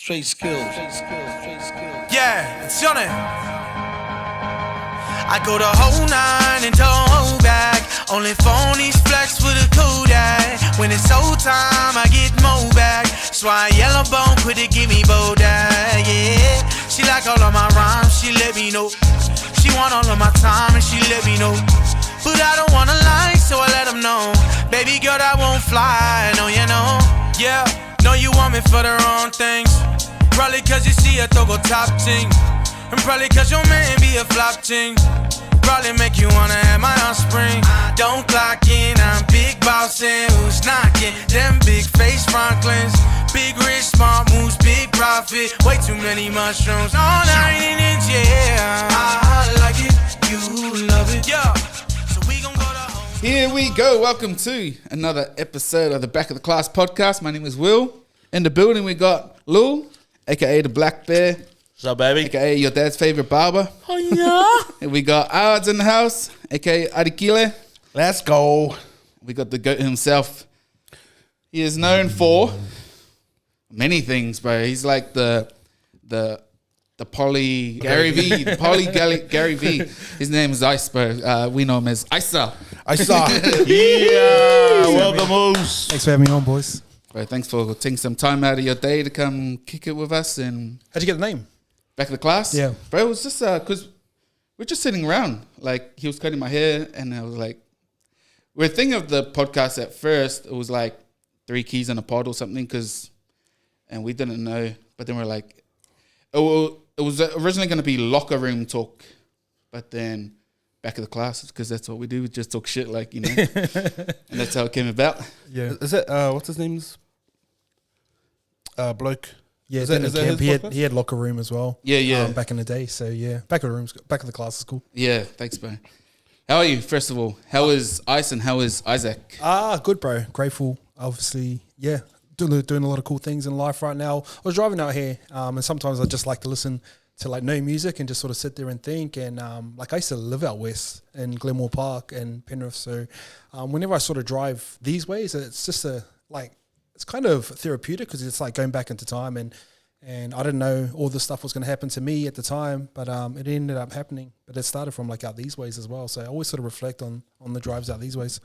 Straight skills. Yeah, it's on it. I go the whole nine and don't hold back. Only phonies flex with a Kodak. When it's old time, I get more back. So I yellow bone, quit it, give me Bodak. Yeah, she like all of my rhymes, she let me know. She want all of my time and she let me know. But I don't wanna lie, so I let them know. Baby girl, that won't fly, no, you know. Yeah, know you want me for the wrong things. Probably cause you see a togo top ting. And probably cause your man be a flop ting. Probably make you wanna have my offspring. Don't clock in, I'm big bossing. Who's knocking? Them big face Franklins. Big rich, smart moves, big profit. Way too many mushrooms. All night in it, yeah. I like it, you love it. Yeah. So we gon' go to home. Here we go. Welcome to another episode of the Back of the Class podcast. My name is Will. In the building, we got Lou, aka the Black Bear. What's up, baby? AKA your dad's favorite barber. Oh, yeah. And we got Odds in the house, AKA Adikile. Let's go. We got the GOAT himself. He is known for many things, bro. He's like the Poly Gary V. Gary V. His name is Iceberg. We know him as Issac. Yeah. Welcome, Moose. Thanks for having me on, boys. Bro, thanks for taking some time out of your day to come kick it with us and How'd you get the name? Back of the Class. Yeah. Bro, it was just because we're just sitting around. Like, he was cutting my hair, and I was like, we're thinking of the podcast at first. It was like 3 keys in a pod or something, and we didn't know. But then we're like, it was originally going to be locker room talk, but then Back of the Class, because that's what we do. We just talk shit, like, you know. And that's how it came about. Yeah. Is it what's his name's bloke? Yeah, Is that he had locker room as well. Yeah. Back in the day, so yeah, Back of the Class is cool. Yeah, thanks, bro. How are you, first of all? How is Ice and how is Isaac? Good, bro. Grateful, obviously. Yeah, doing a lot of cool things in life right now. I was driving out here, and sometimes I just like to listen to like no music and just sort of sit there and think. And like I used to live out west in Glenmore Park and Penrith, so whenever I sort of drive these ways, it's just it's kind of therapeutic because it's like going back into time, and I didn't know all this stuff was going to happen to me at the time, but it ended up happening. But it started from like out these ways as well, so I always sort of reflect on the drives out these ways.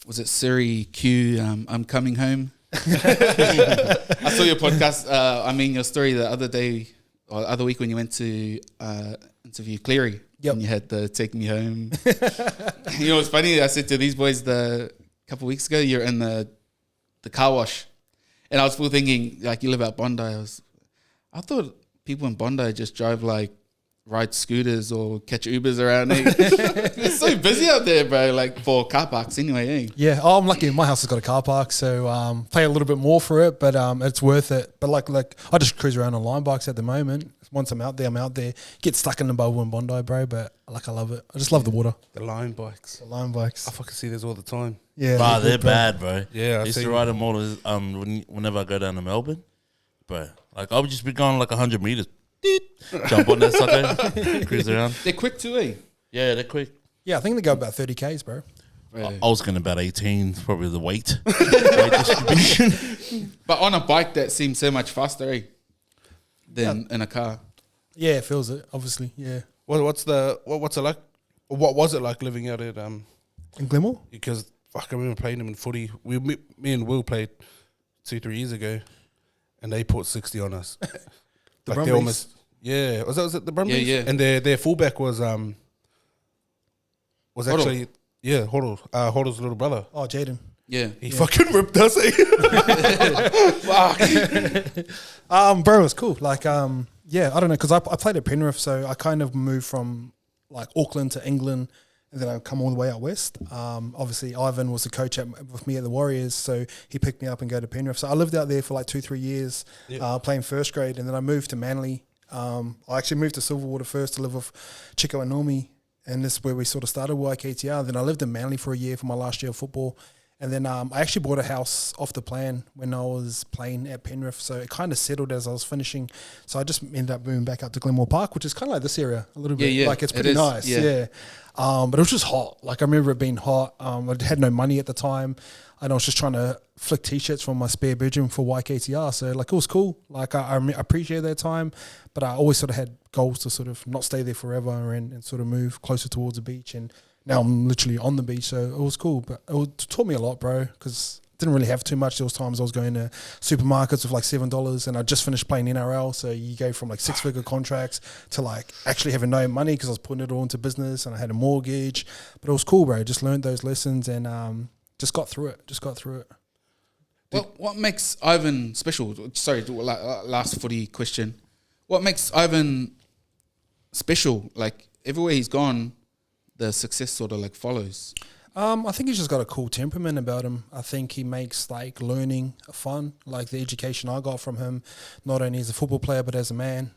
Was it Siri Q, I'm coming home? I saw your podcast, your story the other day, or other week when you went to interview Cleary. Yep. And you had to take me home. You know, it's funny, I said to these boys a couple of weeks ago, you're in the car wash. And I was still thinking, like, you live out Bondi. I thought people in Bondi just drive, like, ride scooters or catch Ubers around. It's so busy out there, bro, like, for car parks anyway, eh? Yeah, I'm lucky. My house has got a car park, so pay a little bit more for it, but it's worth it. But like I just cruise around on line bikes at the moment. Once I'm out there. Get stuck in the bubble in Bondi, bro, but I love it. I just love the water. The line bikes. The line bikes. I fucking see this all the time. Yeah, Bro, they're bad, bro. Yeah, I used to ride them all whenever I go down to Melbourne. Bro, like, I would just be going like 100 meters. Jump on that sucker, cruise around. They're quick too, eh? Yeah, they're quick. Yeah, I think they go about 30 Ks, bro. Right. I was going about 18, probably the weight distribution. But on a bike, that seems so much faster, eh? Than in a car. Yeah, it feels it, obviously, yeah. What's it like? What was it like living out at In Glenmore? Because fuck, I remember playing them in footy. Me and Will played 2-3 years ago, and they put 60 on us. The like Brumbies? Was it the Brumbies? Yeah. And their fullback was actually Hoddle's little brother. Oh, Jaden. Yeah. He fucking ripped us. Fuck. Bro, it was cool. Like, I don't know, because I played at Penrith, so I kind of moved from like Auckland to England, and then I come all the way out west. Obviously, Ivan was the coach with me at the Warriors, so he picked me up and go to Penrith. So I lived out there for like 2-3 years, playing first grade, and then I moved to Manly. I actually moved to Silverwater first to live with Chico and Normie, and this is where we sort of started YKTR. Then I lived in Manly for a year for my last year of football. And then I actually bought a house off the plan when I was playing at Penrith. So it kind of settled as I was finishing. So I just ended up moving back up to Glenmore Park, which is kind of like this area a little bit. Yeah. Like it's pretty nice. Yeah. But it was just hot. Like I remember it being hot. I had no money at the time. And I was just trying to flick T-shirts from my spare bedroom for YKTR. So like it was cool. Like I appreciate that time. But I always sort of had goals to sort of not stay there forever and sort of move closer towards the beach. And now I'm literally on the beach, so it was cool. But it taught me a lot, bro, because I didn't really have too much. There was times I was going to supermarkets with like $7, and I just finished playing NRL, so you go from like 6-figure contracts to like actually having no money because I was putting it all into business and I had a mortgage. But it was cool, bro. Just learned those lessons and just got through it. Well, what makes Ivan special? Sorry, last footy question. What makes Ivan special? Like everywhere he's gone, the success sort of like follows. I think he's just got a cool temperament about him. I think he makes like learning fun. Like the education I got from him, not only as a football player but as a man,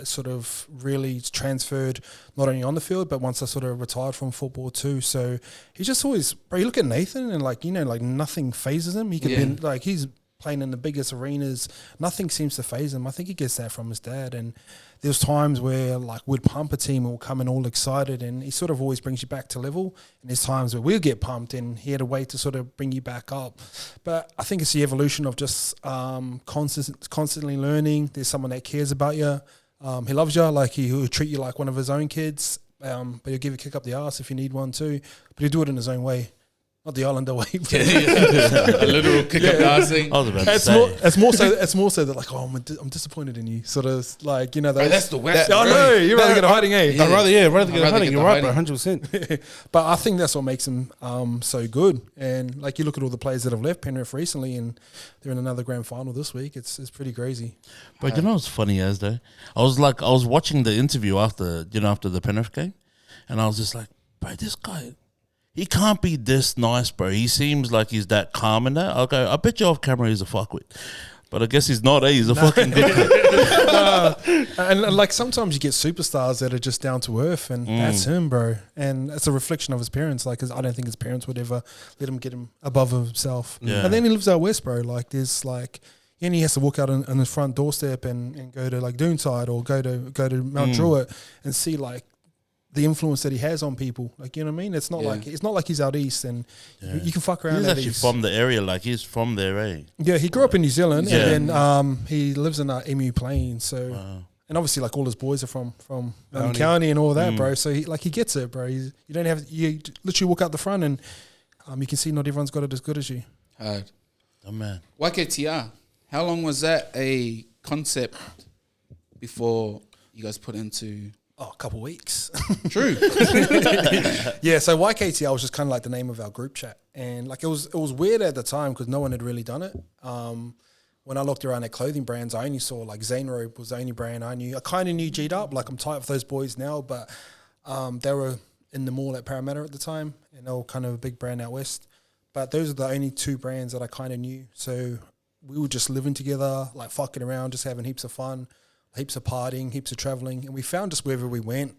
sort of really transferred not only on the field but once I sort of retired from football too. So he just always, bro. You look at Nathan and like like nothing phases him. He could be like he's playing in the biggest arenas, nothing seems to faze him. I think he gets that from his dad. And there's times where like we'd pump a team and we'll come in all excited and he sort of always brings you back to level. And there's times where we'll get pumped and he had a way to sort of bring you back up. But I think it's the evolution of just constantly learning. There's someone that cares about you. He loves you, like he'll treat you like one of his own kids, but he'll give you a kick up the arse if you need one too. But he'll do it in his own way. Not the Islander way. A literal kick up the arse thing. I was about to say. It's more so that like, oh, I'm disappointed in you. Sort of like, those, that's the worst. I know, you'd rather get a hiding, eh? I'd rather get a hiding. You're right, bro, 100%. But I think that's what makes him so good. And like you look at all the players that have left Penrith recently and they're in another grand final this week. It's pretty crazy. But you know what's funny as though? I was watching the interview after the Penrith game and I was just like, bro, this guy, he can't be this nice, bro. He seems like he's that calm and that. Okay, I bet you off camera he's a fuckwit. But I guess he's not, He's a fucking good kid. And like sometimes you get superstars that are just down to earth and that's him, bro. And it's a reflection of his parents. Like, 'cause I don't think his parents would ever let him get him above himself. Yeah. And then he lives out west, bro. Like there's like, and he has to walk out on his front doorstep and go to like Doonside or go to Mount Druitt and see like the influence that he has on people, like, you know what I mean? It's not like he's out east and you can fuck around. He's out actually east. from the area, like he's from there, eh? Yeah, he grew up in New Zealand and then he lives in Emu Plain. So, and obviously like all his boys are from County and all that, bro. So he gets it, bro. You literally walk out the front and you can see not everyone's got it as good as you. Hard. Oh man. YKTR, how long was that a concept before you guys put into? Oh, a couple of weeks. True. Yeah, so YKTR was just kind of like the name of our group chat. And like it was weird at the time because no one had really done it. When I looked around at clothing brands, I only saw like Zane Robe was the only brand I knew. I kind of knew G'd Up, like I'm tight with those boys now, but they were in the mall at Parramatta at the time and they were kind of a big brand out west. But those are the only two brands that I kind of knew. So we were just living together, like fucking around, just having heaps of fun. Heaps of partying, heaps of traveling, and we found just wherever we went,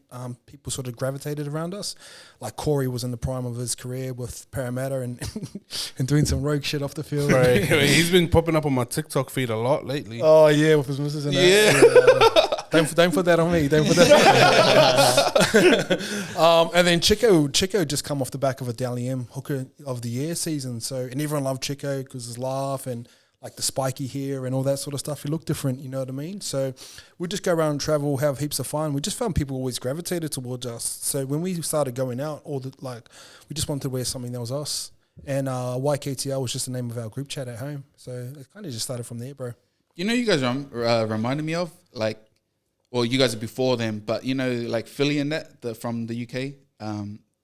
people sort of gravitated around us. Like Corey was in the prime of his career with Parramatta and and doing some rogue shit off the field. Right. He's been popping up on my TikTok feed a lot lately. Oh yeah, with his missus and that. Don't put that on me. Don't put that. And then Chico just come off the back of a Dally M Hooker of the Year season. So and everyone loved Chico because his laugh and like the spiky hair and all that sort of stuff. He looked different, you know what I mean? So we just go around and travel, have heaps of fun. We just found people always gravitated towards us. So when we started going out, we just wanted to wear something that was us. And YKTR was just the name of our group chat at home. So it kind of just started from there, bro. You know, you guys reminded me of like, well, you guys are before them, but you know, like Philly and that, from the UK.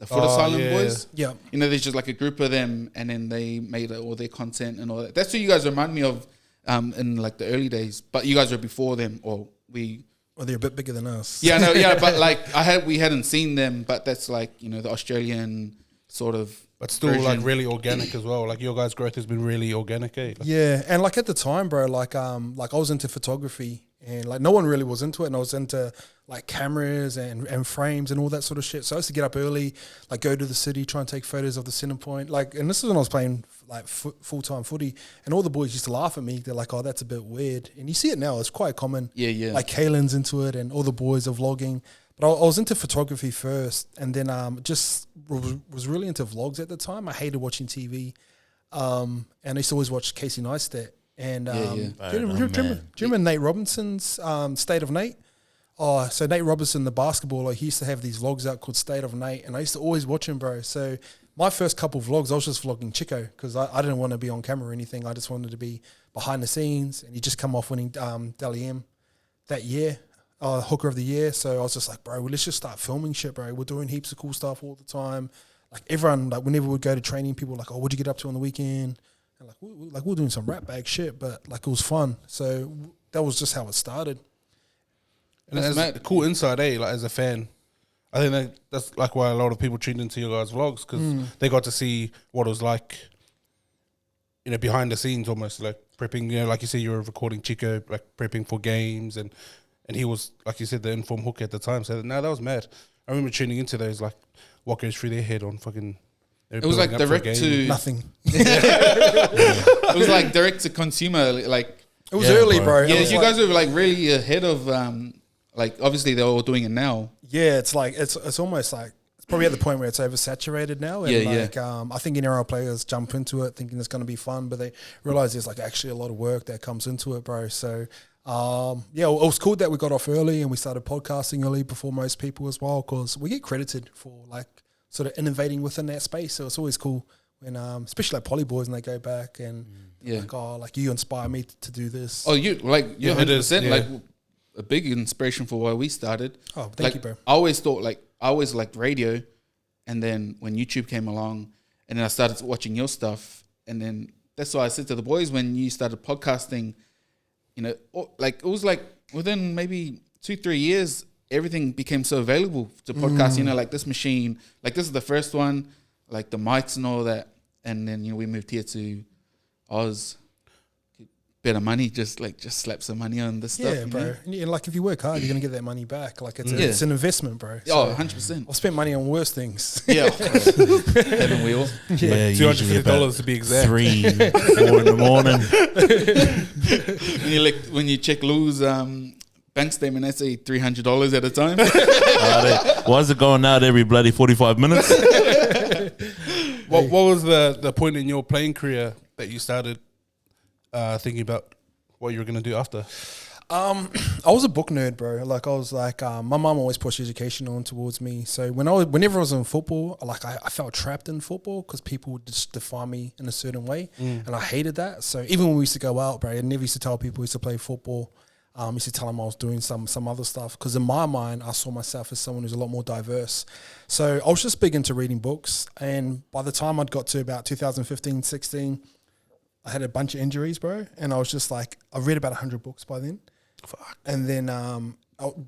The Foot Asylum boys. Yeah. You know, there's just like a group of them and then they made all their content and all that. That's what you guys remind me of in like the early days. But you guys were before them or we... Well, they're a bit bigger than us. Yeah, no, yeah, but like we hadn't seen them, but that's like, you know, the Australian sort of... But still version. like really organic as well. Like your guys' growth has been really organic, eh? Like, yeah, and like at the time, bro, like I was into photography and like no one really was into it, and I was into like cameras and frames and all that sort of shit. So I used to get up early, like go to the city, try and take photos of the center point. Like, and this is when I was playing like full-time footy, and all the boys used to laugh at me. They're like, oh, that's a bit weird. And you see it now, it's quite common. Yeah. Like Kaylin's into it, and all the boys are vlogging. But I was into photography first, and then just was really into vlogs at the time. I hated watching TV, and I used to always watch Casey Neistat. And do you remember Nate Robinson's State of Nate? Oh, so Nate Robinson, the basketballer, he used to have these vlogs out called State of Nate, and I used to always watch him, bro. So my first couple vlogs, I was just vlogging Chico because I didn't want to be on camera or anything. I just wanted to be behind the scenes, and he just come off winning Dally M that year. Hooker of the year. So I was just like, bro, let's just start filming shit, bro. We're doing heaps of cool stuff all the time. Like everyone, like whenever we'd go to training, people were like, oh, what'd you get up to on the weekend? And like we were doing some rap bag shit, but like it was fun. So that was just how it started. And that's a cool insight, like as a fan. I think that's like why a lot of people tuned into your guys' vlogs, because they got to see what it was like, behind the scenes almost, like prepping, like you said, you were recording Chico, like prepping for games, and he was, like you said, the informed hooker at the time. So, no, that was mad. I remember tuning into those, like, what goes through their head on fucking... It was like direct to... Nothing. It was like direct to consumer, like... It was early, bro. Yeah, you guys were like really ahead of... like, obviously, they're all doing it now. Yeah, it's like... It's almost like... It's probably at the point where it's oversaturated now. And I think NRL players jump into it thinking it's going to be fun, but they realise there's like actually a lot of work that comes into it, bro. So... it was cool that we got off early and we started podcasting early before most people as well, because we get credited for like sort of innovating within that space. So it's always cool when, especially like Poly boys, and they go back and like, oh, like you inspire me to do this. Oh, you're 100% like a big inspiration for why we started. Oh, thank you, bro. I always liked radio, and then when YouTube came along, and then I started watching your stuff, and then that's why I said to the boys when you started podcasting. Like it was like within maybe 2-3 years, everything became so available to podcast. Like this machine, like this is the first one, like the mics and all that. And then, we moved here to Oz, better money, just slap some money on this stuff. Yeah, bro. And like if you work hard, you're going to get that money back. Like it's an investment, bro. So 100%. I've spent money on worse things. Yeah. Haven't we all? Yeah, like $250 to be exact. 3, 4 in the morning. When you check Lou's bank statement, that's $300 at a time. Why is it going out every bloody 45 minutes? What was the point in your playing career that you started thinking about what you were going to do after? I was a book nerd, bro. Like I was like, my mum always pushed education on towards me. So whenever I was in football, like I felt trapped in football because people would just define me in a certain way, and I hated that. So even when we used to go out, bro, I never used to tell people we used to play football. I used to tell them I was doing some other stuff, because in my mind, I saw myself as someone who's a lot more diverse. So I was just big into reading books, and by the time I'd got to about 2015, 16, I had a bunch of injuries, bro, and I was just like, I read about 100 books by then. Fuck. And then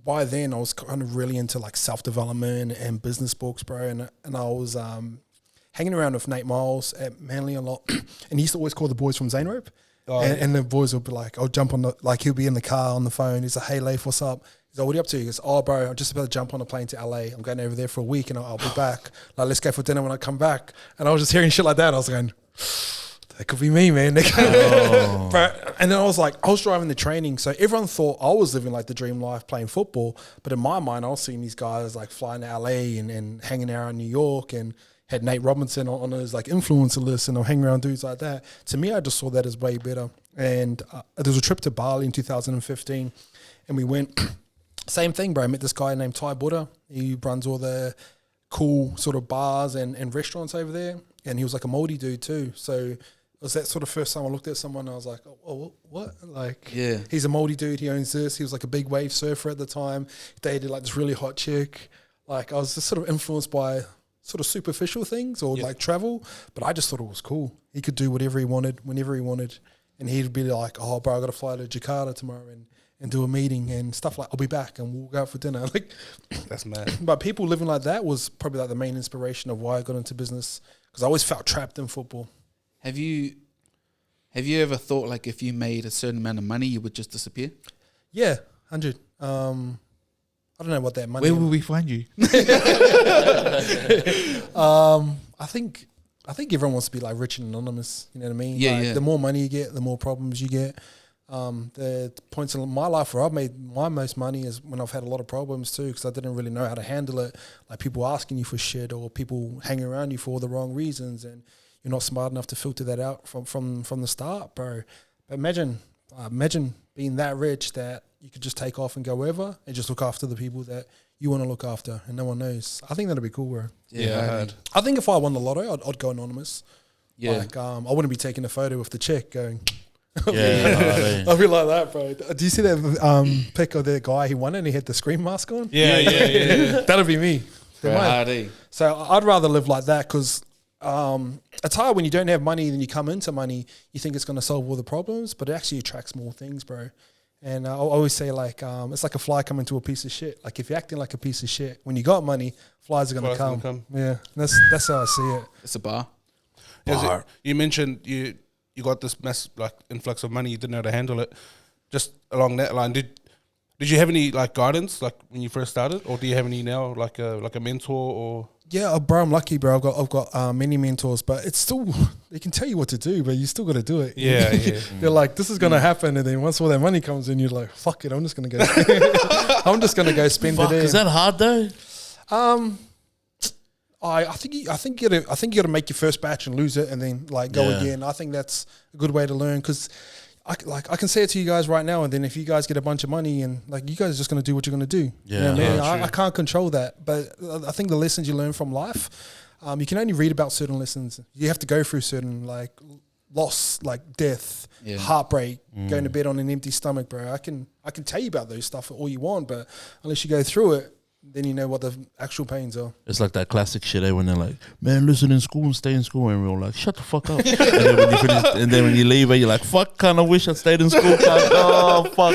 by then I was kind of really into like self-development and business books, bro, and I was hanging around with Nate Miles at Manly a lot, and he used to always call the boys from Zane Rope. And the boys would be like, I'll jump on he'll be in the car on the phone. He's like, hey, Leif, what's up? He's like, what are you up to? He goes, oh, bro, I'm just about to jump on a plane to LA. I'm going over there for a week and I'll be back. Like, let's go for dinner when I come back. And I was just hearing shit like that. I was going, that could be me, man. But, and then I was driving the training. So everyone thought I was living like the dream life playing football. But in my mind, I was seeing these guys like flying to LA and hanging out in New York, and had Nate Robinson on his like influencer list, and I'm hanging around dudes like that. To me, I just saw that as way better. And there was a trip to Bali in 2015, and we went, same thing, bro. I met this guy named Ty Buddha. He runs all the cool sort of bars and restaurants over there, and he was like a Māori dude too. So it was that sort of first time I looked at someone, I was like, oh, what? Like, yeah, he's a Māori dude, he owns this. He was like a big wave surfer at the time. He dated like this really hot chick. Like, I was just sort of influenced by sort of superficial things or like travel, but I just thought it was cool. He could do whatever he wanted, whenever he wanted. And he'd be like, oh, bro, I got to fly to Jakarta tomorrow and do a meeting and stuff like, I'll be back and we'll go out for dinner. Like, that's mad. But people living like that was probably like the main inspiration of why I got into business, because I always felt trapped in football. Have you ever thought like if you made a certain amount of money, you would just disappear? Yeah, 100. I don't know what that money. Where will we find you? I think everyone wants to be like rich and anonymous. You know what I mean? Yeah, Like, yeah. The more money you get, the more problems you get. The points in my life where I've made my most money is when I've had a lot of problems too, because I didn't really know how to handle it. Like people asking you for shit or people hanging around you for all the wrong reasons, and you're not smart enough to filter that out from the start, bro. But imagine being that rich that you could just take off and go wherever and just look after the people that you want to look after, and no one knows. I think that'd be cool, bro. Yeah, I heard. I think if I won the lotto, I'd go anonymous. Yeah. Like, I wouldn't be taking a photo with the chick going. Yeah, I'll be like that, bro. Do you see that pic of the guy who won it and he had the screen mask on? Yeah. That'd be me. Bro, hard, eh? So I'd rather live like that because it's hard when you don't have money, then you come into money, you think it's going to solve all the problems, but it actually attracts more things, bro. And I always say, like, it's like a fly coming to a piece of shit. Like, if you're acting like a piece of shit, when you got money, flies are going to come. Yeah, that's how I see it. It's a bar. Yeah, you mentioned you got this mass like influx of money, you didn't know how to handle it. Just along that line, did you have any like guidance like when you first started, or do you have any now like a mentor or? Yeah, bro, I'm lucky, bro. I've got many mentors, but it's still, they can tell you what to do, but you still got to do it. Yeah. They're like, this is gonna happen, and then once all that money comes in, you're like, fuck it, I'm just gonna go. I'm just gonna go spend Fuck, it. is that hard though? I think you gotta make your first batch and lose it, and then like go again. I think that's a good way to learn, because I can say it to you guys right now, and then if you guys get a bunch of money and like you guys are just going to do what you're going to do. Yeah, you know what I mean? true. I can't control that, but I think the lessons you learn from life, you can only read about certain lessons. You have to go through certain like loss, like death, heartbreak, going to bed on an empty stomach, bro. I can tell you about those stuff all you want, but unless you go through it, then you know what the actual pains are. It's like that classic shit, when they're like, man, listen in school and stay in school. And we're all like, shut the fuck up. And then when you finish, and then when you leave, you're like, fuck, kind of wish I stayed in school. Oh, fuck.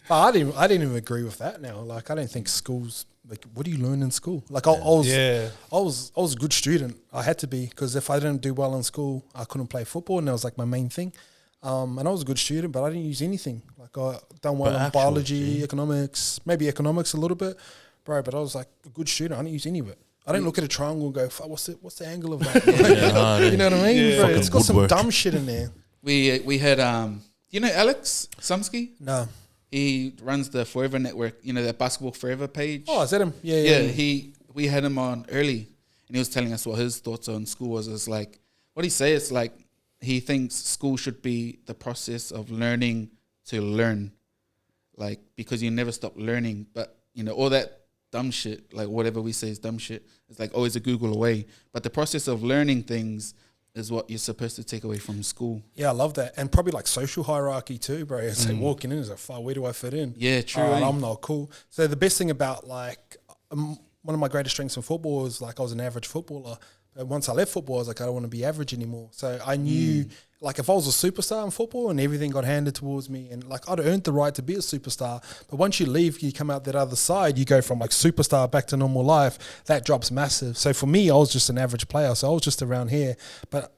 But I didn't even agree with that now. Like, I don't think schools, like, what do you learn in school? Like, I was a good student. I had to be, because if I didn't do well in school, I couldn't play football, and that was like my main thing. And I was a good student, but I didn't use anything. Like, I done well in biology, economics, maybe economics a little bit, bro. But I was like a good student. I didn't use any of it. I didn't look at a triangle and go, fuck, what's the angle of that? You know what I mean? Bro, it's got some woodwork. dumb shit in there. We had you know Alex Sumsky? No. He runs the Forever Network. You know that Basketball Forever page. Oh, is that him? Yeah. We had him on early, and he was telling us what his thoughts on school was. It's like, what he say is like, he thinks school should be the process of learning to learn, like, because you never stop learning. But you know, all that dumb shit, like whatever we say is dumb shit, it's like always a Google away. But the process of learning things is what you're supposed to take away from school. Yeah, I love that. And probably like social hierarchy too, bro. It's like walking in, it's like, fuck, where do I fit in? Yeah, true. I'm not cool. So the best thing about like, one of my greatest strengths in football was like I was an average footballer. But once I left football, I was like, I don't want to be average anymore. So I knew, like, if I was a superstar in football and everything got handed towards me, and like I'd earned the right to be a superstar. But once you leave, you come out that other side, you go from like superstar back to normal life. That drop's massive. So for me, I was just an average player. So I was just around here. But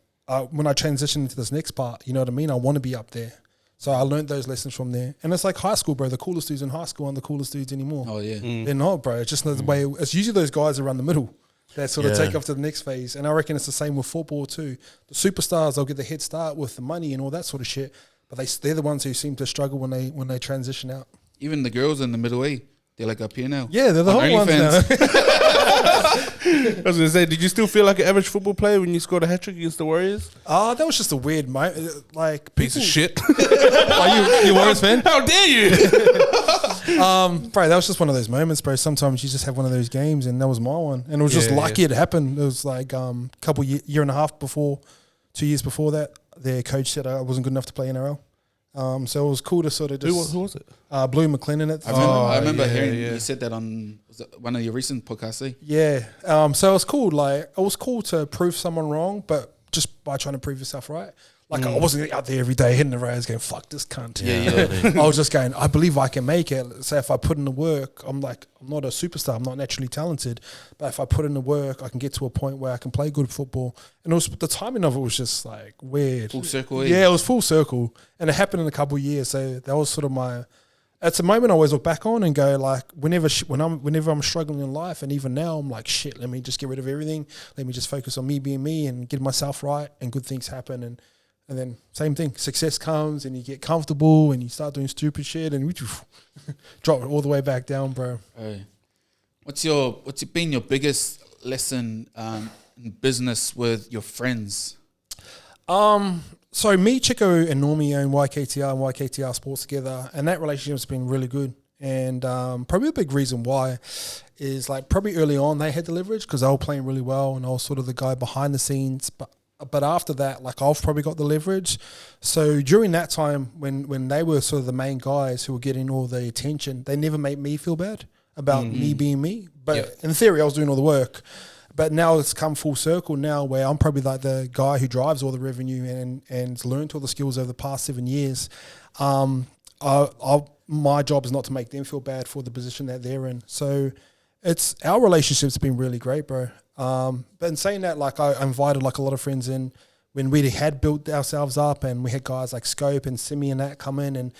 when I transitioned into this next part, you know what I mean? I want to be up there. So I learned those lessons from there. And it's like high school, bro. The coolest dudes in high school aren't the coolest dudes anymore. Oh, yeah. They're not, bro. It's just the way, it's usually those guys around the middle that sort of take off to the next phase. And I reckon it's the same with football too. The superstars, they'll get the head start with the money and all that sort of shit. But they're the ones who seem to struggle when they transition out. Even the girls in the middle A, they're like up here now. Yeah, they're the whole ones now. I was gonna say, did you still feel like an average football player when you scored a hat trick against the Warriors? That was just a weird moment. Like, Piece of shit. Are you Warriors fan? How dare you? Bro, that was just one of those moments, bro. Sometimes you just have one of those games, and that was my one. And it was just lucky it happened. It was like couple year and a half before, 2 years before that, their coach said I wasn't good enough to play NRL. So it was cool to sort of just... Who was it? Blue McLennan at the time. I remember hearing you said that on one of your recent podcasts, eh? Yeah. So it was cool. Like, it was cool to prove someone wrong, but just by trying to prove yourself right. Like, I wasn't out there every day hitting the roads going, fuck this cunt. Yeah. I was just going, I believe I can make it. So if I put in the work, I'm like, I'm not a superstar. I'm not naturally talented. But if I put in the work, I can get to a point where I can play good football. And it was, the timing of it was just like weird. Full circle, eh? Yeah, it was full circle. And it happened in a couple of years. So that was sort of my it's a moment I always look back on and go like, whenever I'm struggling in life, and even now I'm like, shit, let me just get rid of everything. Let me just focus on me being me and get myself right, and good things happen. And then same thing, success comes and you get comfortable and you start doing stupid shit and we drop it all the way back down, bro. Hey. What's been your biggest lesson in business with your friends? So me, Chico, and Normie own YKTR and YKTR Sports together, and that relationship's been really good. And probably a big reason why is like probably early on they had the leverage because they were playing really well and I was sort of the guy behind the scenes. But after that, like I've probably got the leverage. So during that time when they were sort of the main guys who were getting all the attention, they never made me feel bad about me being me. But in theory, I was doing all the work. But now it's come full circle now where I'm probably like the guy who drives all the revenue and learned all the skills over the past 7 years. My job is not to make them feel bad for the position that they're in. So our relationship's been really great, bro. But in saying that, like I invited like a lot of friends in when we had built ourselves up, and we had guys like Scope and Simi and that come in, and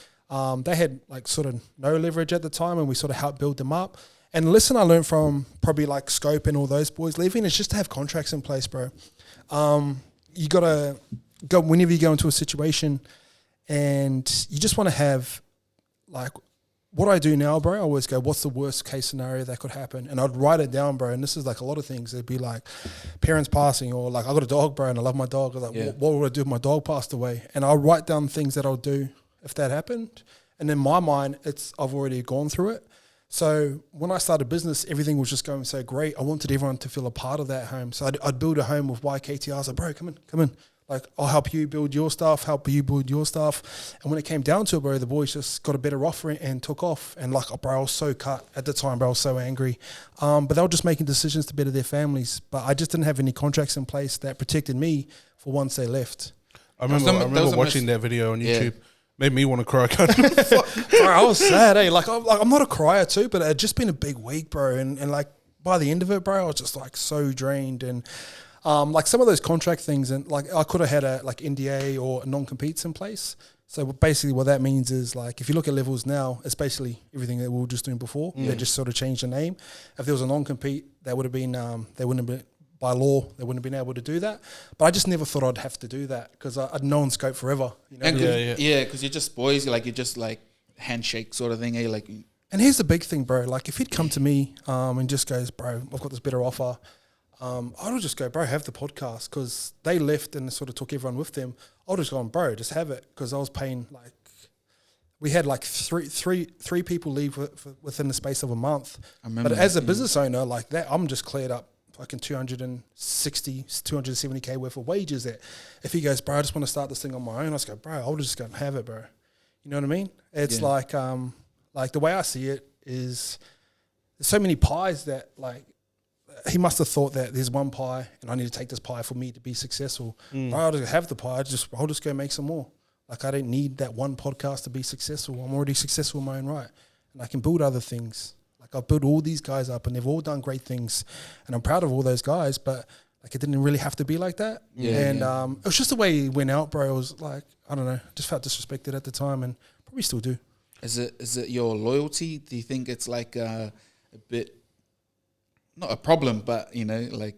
they had like sort of no leverage at the time, and we sort of helped build them up. And the lesson I learned from probably like Scope and all those boys leaving is just to have contracts in place, bro. You got to go whenever you go into a situation and you just want to have like what I do now, bro. I always go, what's the worst case scenario that could happen? And I'd write it down, bro. And this is like a lot of things. It'd be like parents passing, or like I got a dog, bro, and I love my dog. I was like, what would I do if my dog passed away? And I'll write down things that I'll do if that happened. And in my mind, I've already gone through it. So when I started business, everything was just going so great. I wanted everyone to feel a part of that home. So I'd build a home with YKTR. I was like, bro, come in. Like, I'll help you build your stuff, help you build your stuff. And when it came down to it, bro, the boys just got a better offer and took off. And like, bro, I was so cut at the time, bro. I was so angry. But they were just making decisions to better their families. But I just didn't have any contracts in place that protected me for once they left. I remember watching that video on YouTube. Yeah. Made me want to cry. Bro, I was sad, eh? Like, I'm not a crier too, but it had just been a big week, bro. And like, by the end of it, bro, I was just like so drained. And like some of those contract things, and like I could have had a like NDA or non-competes in place. So basically what that means is like, if you look at levels now, it's basically everything that we were just doing before. They just sort of changed the name. If there was a non-compete, that would have been, they wouldn't have been, by law, they wouldn't have been able to do that. But I just never thought I'd have to do that because I'd known Scope forever. You know? Because you're just boys. You're just like handshake sort of thing. Eh? Like, and here's the big thing, bro. Like if he'd come to me and just goes, bro, I've got this better offer. I would just go, bro, have the podcast, because they left and sort of took everyone with them. I would just go, bro, just have it, because I was paying like, we had like three people leave within the space of a month. But as a business owner like that, I'm just cleared up fucking 270K worth of wages that if he goes, bro, I just want to start this thing on my own, I just go, bro, I'll just go and have it, bro. You know what I mean? It's like the way I see it is there's so many pies that like he must have thought that there's one pie and I need to take this pie for me to be successful. Bro, I'll just have the pie. I'll just go make some more. Like I don't need that one podcast to be successful. I'm already successful in my own right. And I can build other things. Like I've built all these guys up and they've all done great things, and I'm proud of all those guys, but like it didn't really have to be like that. It was just the way he went out, bro. It was like, I don't know, just felt disrespected at the time and probably still do. Is it your loyalty? Do you think it's like a bit, not a problem, but you know, like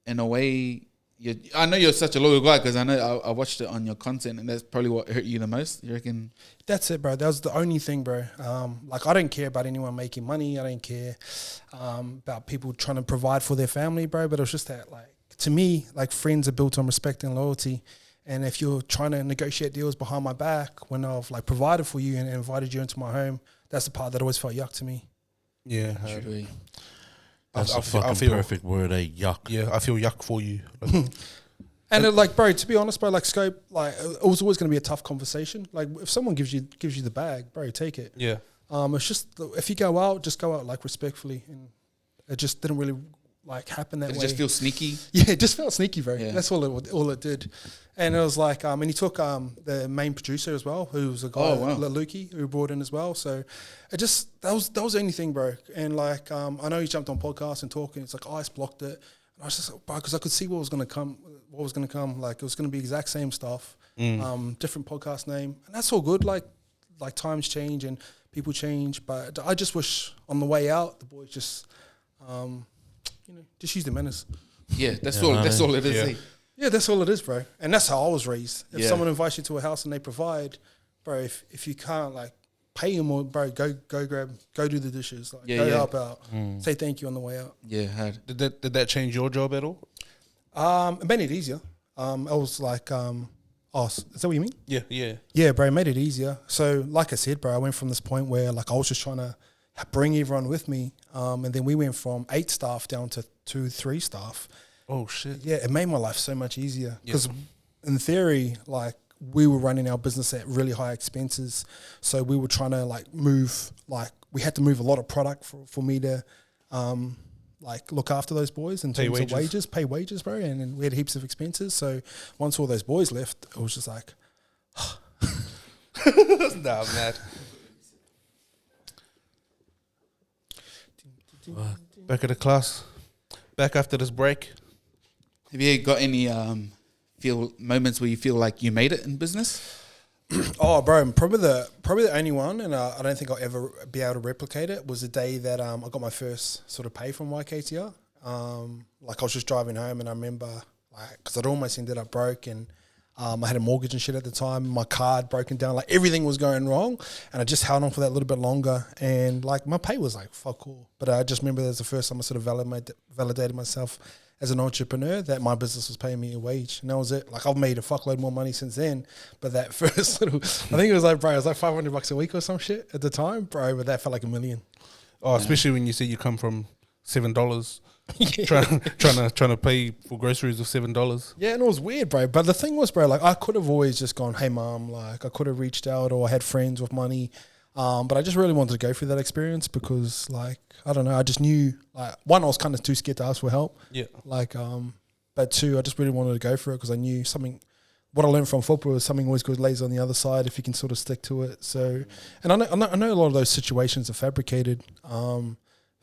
in a way, I know you're such a loyal guy because I know I watched it on your content, and that's probably what hurt you the most. You reckon? That's it, bro. That was the only thing, bro. Like I don't care about anyone making money. I don't care about people trying to provide for their family, bro. But it was just that, like, to me, like friends are built on respect and loyalty. And if you're trying to negotiate deals behind my back when I've like provided for you and invited you into my home, that's the part that always felt yuck to me. Yeah, that's a fucking perfect word, eh? Yuck. Yeah, I feel yuck for you. And like, bro, to be honest, bro, like Scope, like it was always going to be a tough conversation. Like if someone gives you the bag, bro, take it. Yeah. It's just if you go out, just go out like respectfully, and it just didn't really like happen that way. Did it just feel sneaky? Yeah, it just felt sneaky, bro. Yeah. That's all it did. And it was like, and he took the main producer as well, who was a guy, Lukey, who brought in as well. So it just that was the only thing, bro. And like, I know he jumped on podcasts and talking. It's like IICE blocked it. And I was just like, bro, because I could see what was going to come. Like it was going to be exact same stuff, different podcast name, and that's all good. Like like times change and people change. But I just wish on the way out, the boys just, just use the manners. Yeah, that's all it is. Yeah. Yeah, that's all it is, bro. And that's how I was raised. If Yeah. someone invites you to a house and they provide, bro, if you can't like pay them or bro, go do the dishes, like go help out, say thank you on the way out. Yeah, hard. Did that change your job at all? It made it easier. I was like, is that what you mean? Yeah. Yeah, bro, it made it easier. So, like I said, bro, I went from this point where like I was just trying to bring everyone with me, and then we went from 8 staff down to 2-3 staff. Oh shit. Yeah, it made my life so much easier because in theory, like we were running our business at really high expenses, so we were trying to like we had to move a lot of product for me to like look after those boys in terms of pay wages, bro, and we had heaps of expenses. So once all those boys left, it was just like, Nah, mad. Back at the class. Back after this break. Have you got any moments where you feel like you made it in business? oh, bro, probably the only one, and I don't think I'll ever be able to replicate it, was the day that I got my first sort of pay from YKTR. Like I was just driving home, and I remember because I'd almost ended up broke, and I had a mortgage and shit at the time. My card broken down, like everything was going wrong, and I just held on for that little bit longer. And like my pay was like fuck all, but I just remember that was the first time I sort of validated myself as an entrepreneur that my business was paying me a wage, and that was it. Like I've made a fuckload more money since then, but that first little, I think it was like $500 a week or some shit at the time, bro. But that felt like $1 million. Oh, especially when you see you come from $7, trying to pay for groceries with $7. Yeah, and it was weird, bro. But the thing was, bro, like I could have always just gone, hey, mom, like I could have reached out, or I had friends with money. But I just really wanted to go through that experience because, like, I don't know, I just knew, like, one, I was kind of too scared to ask for help. Yeah. Like, but two, I just really wanted to go for it because I knew what I learned from football is something always goes lays on the other side if you can sort of stick to it. So, and I know a lot of those situations are fabricated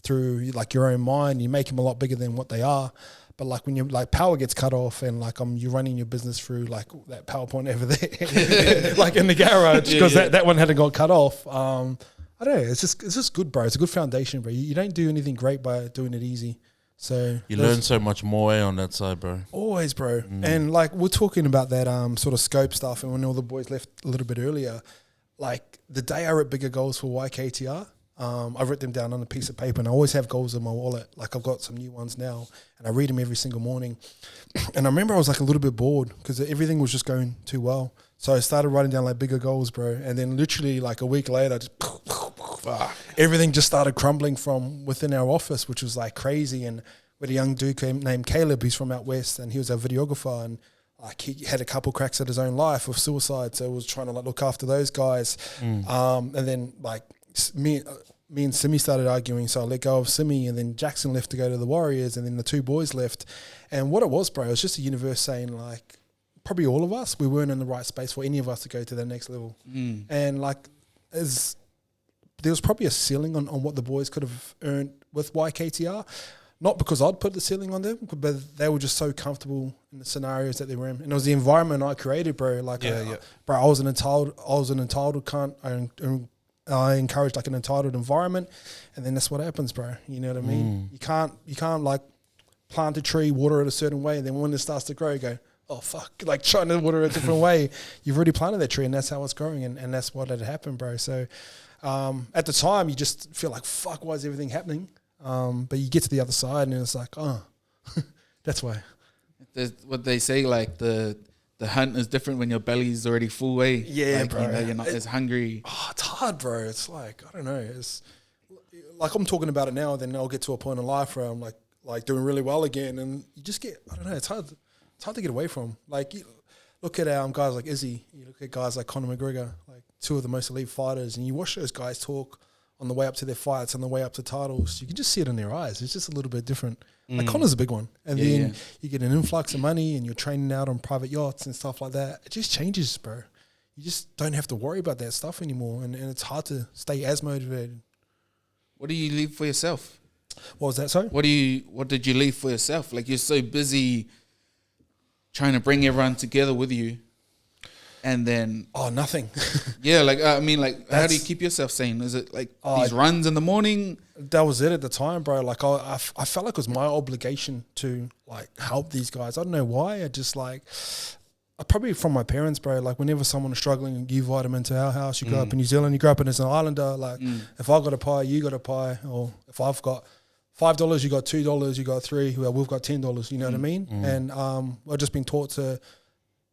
through, like, your own mind. You make them a lot bigger than what they are. But like when like power gets cut off and like you're running your business through like that PowerPoint over there, like in the garage because that one hadn't got cut off. I don't know. It's just good, bro. It's a good foundation, bro. You don't do anything great by doing it easy. So you learn so much more on that side, bro. Always, bro. And like we're talking about that sort of scope stuff, and when all the boys left a little bit earlier, like the day I wrote bigger goals for YKTR. I wrote them down on a piece of paper, and I always have goals in my wallet. Like I've got some new ones now, and I read them every single morning. And I remember I was like a little bit bored because everything was just going too well. So I started writing down like bigger goals, bro. And then literally like a week later, just everything just started crumbling from within our office, which was like crazy. And with a young dude named Caleb, he's from out west, and he was a videographer, and like he had a couple cracks at his own life with suicide. So I was trying to like look after those guys. And then like me and Simi started arguing, so I let go of Simi, and then Jackson left to go to the Warriors, and then the 2 boys left. And what it was, bro, it was just the universe saying, like, probably all of us, we weren't in the right space for any of us to go to the next level. And like, there was probably a ceiling on what the boys could have earned with YKTR. Not because I'd put the ceiling on them, but they were just so comfortable in the scenarios that they were in. And it was the environment I created, bro. Like, bro, I was an entitled cunt. I encourage like an entitled environment, and then that's what happens, bro. You know what I mean? You can't like plant a tree, water it a certain way, and then when it starts to grow, you go, oh fuck, like trying to water it a different way. You've already planted that tree, and that's how it's growing, and that's what had happened, bro. So at the time, you just feel like, fuck, why is everything happening? But you get to the other side, and it's like, oh, that's why. There's what they say, like the hunt is different when your belly's already full way. Yeah, like, bro. You know, you're not as hungry. Oh, it's hard, bro. It's like, I don't know. It's like I'm talking about it now, then I'll get to a point in life where I'm like doing really well again, and you just get, I don't know, it's hard to get away from. Like, you look at guys like Izzy, you look at guys like Conor McGregor, like 2 of the most elite fighters, and you watch those guys talk on the way up to their fights, on the way up to titles. You can just see it in their eyes. It's just a little bit different. Like Conor's a big one. And then you get an influx of money, and you're training out on private yachts and stuff like that. It just changes, bro. You just don't have to worry about that stuff anymore, and it's hard to stay as motivated. What do you leave for yourself? What was that, sorry? What did you leave for yourself? Like, you're so busy trying to bring everyone together with you. and then nothing. yeah, like I mean, like how do you That's- keep yourself sane? Is it like these runs in the morning? That was it at the time, bro. Like I felt like it was my obligation to like help these guys. I don't know why. Probably from my parents, bro. Like whenever someone is struggling, you invite them into our house. You grow up in New Zealand, you grow up as an islander. Like if I got a pie, you got a pie. Or if I've got $5, you got $2, you got $3. Well, we've got $10. You know what I mean? And I've just been taught to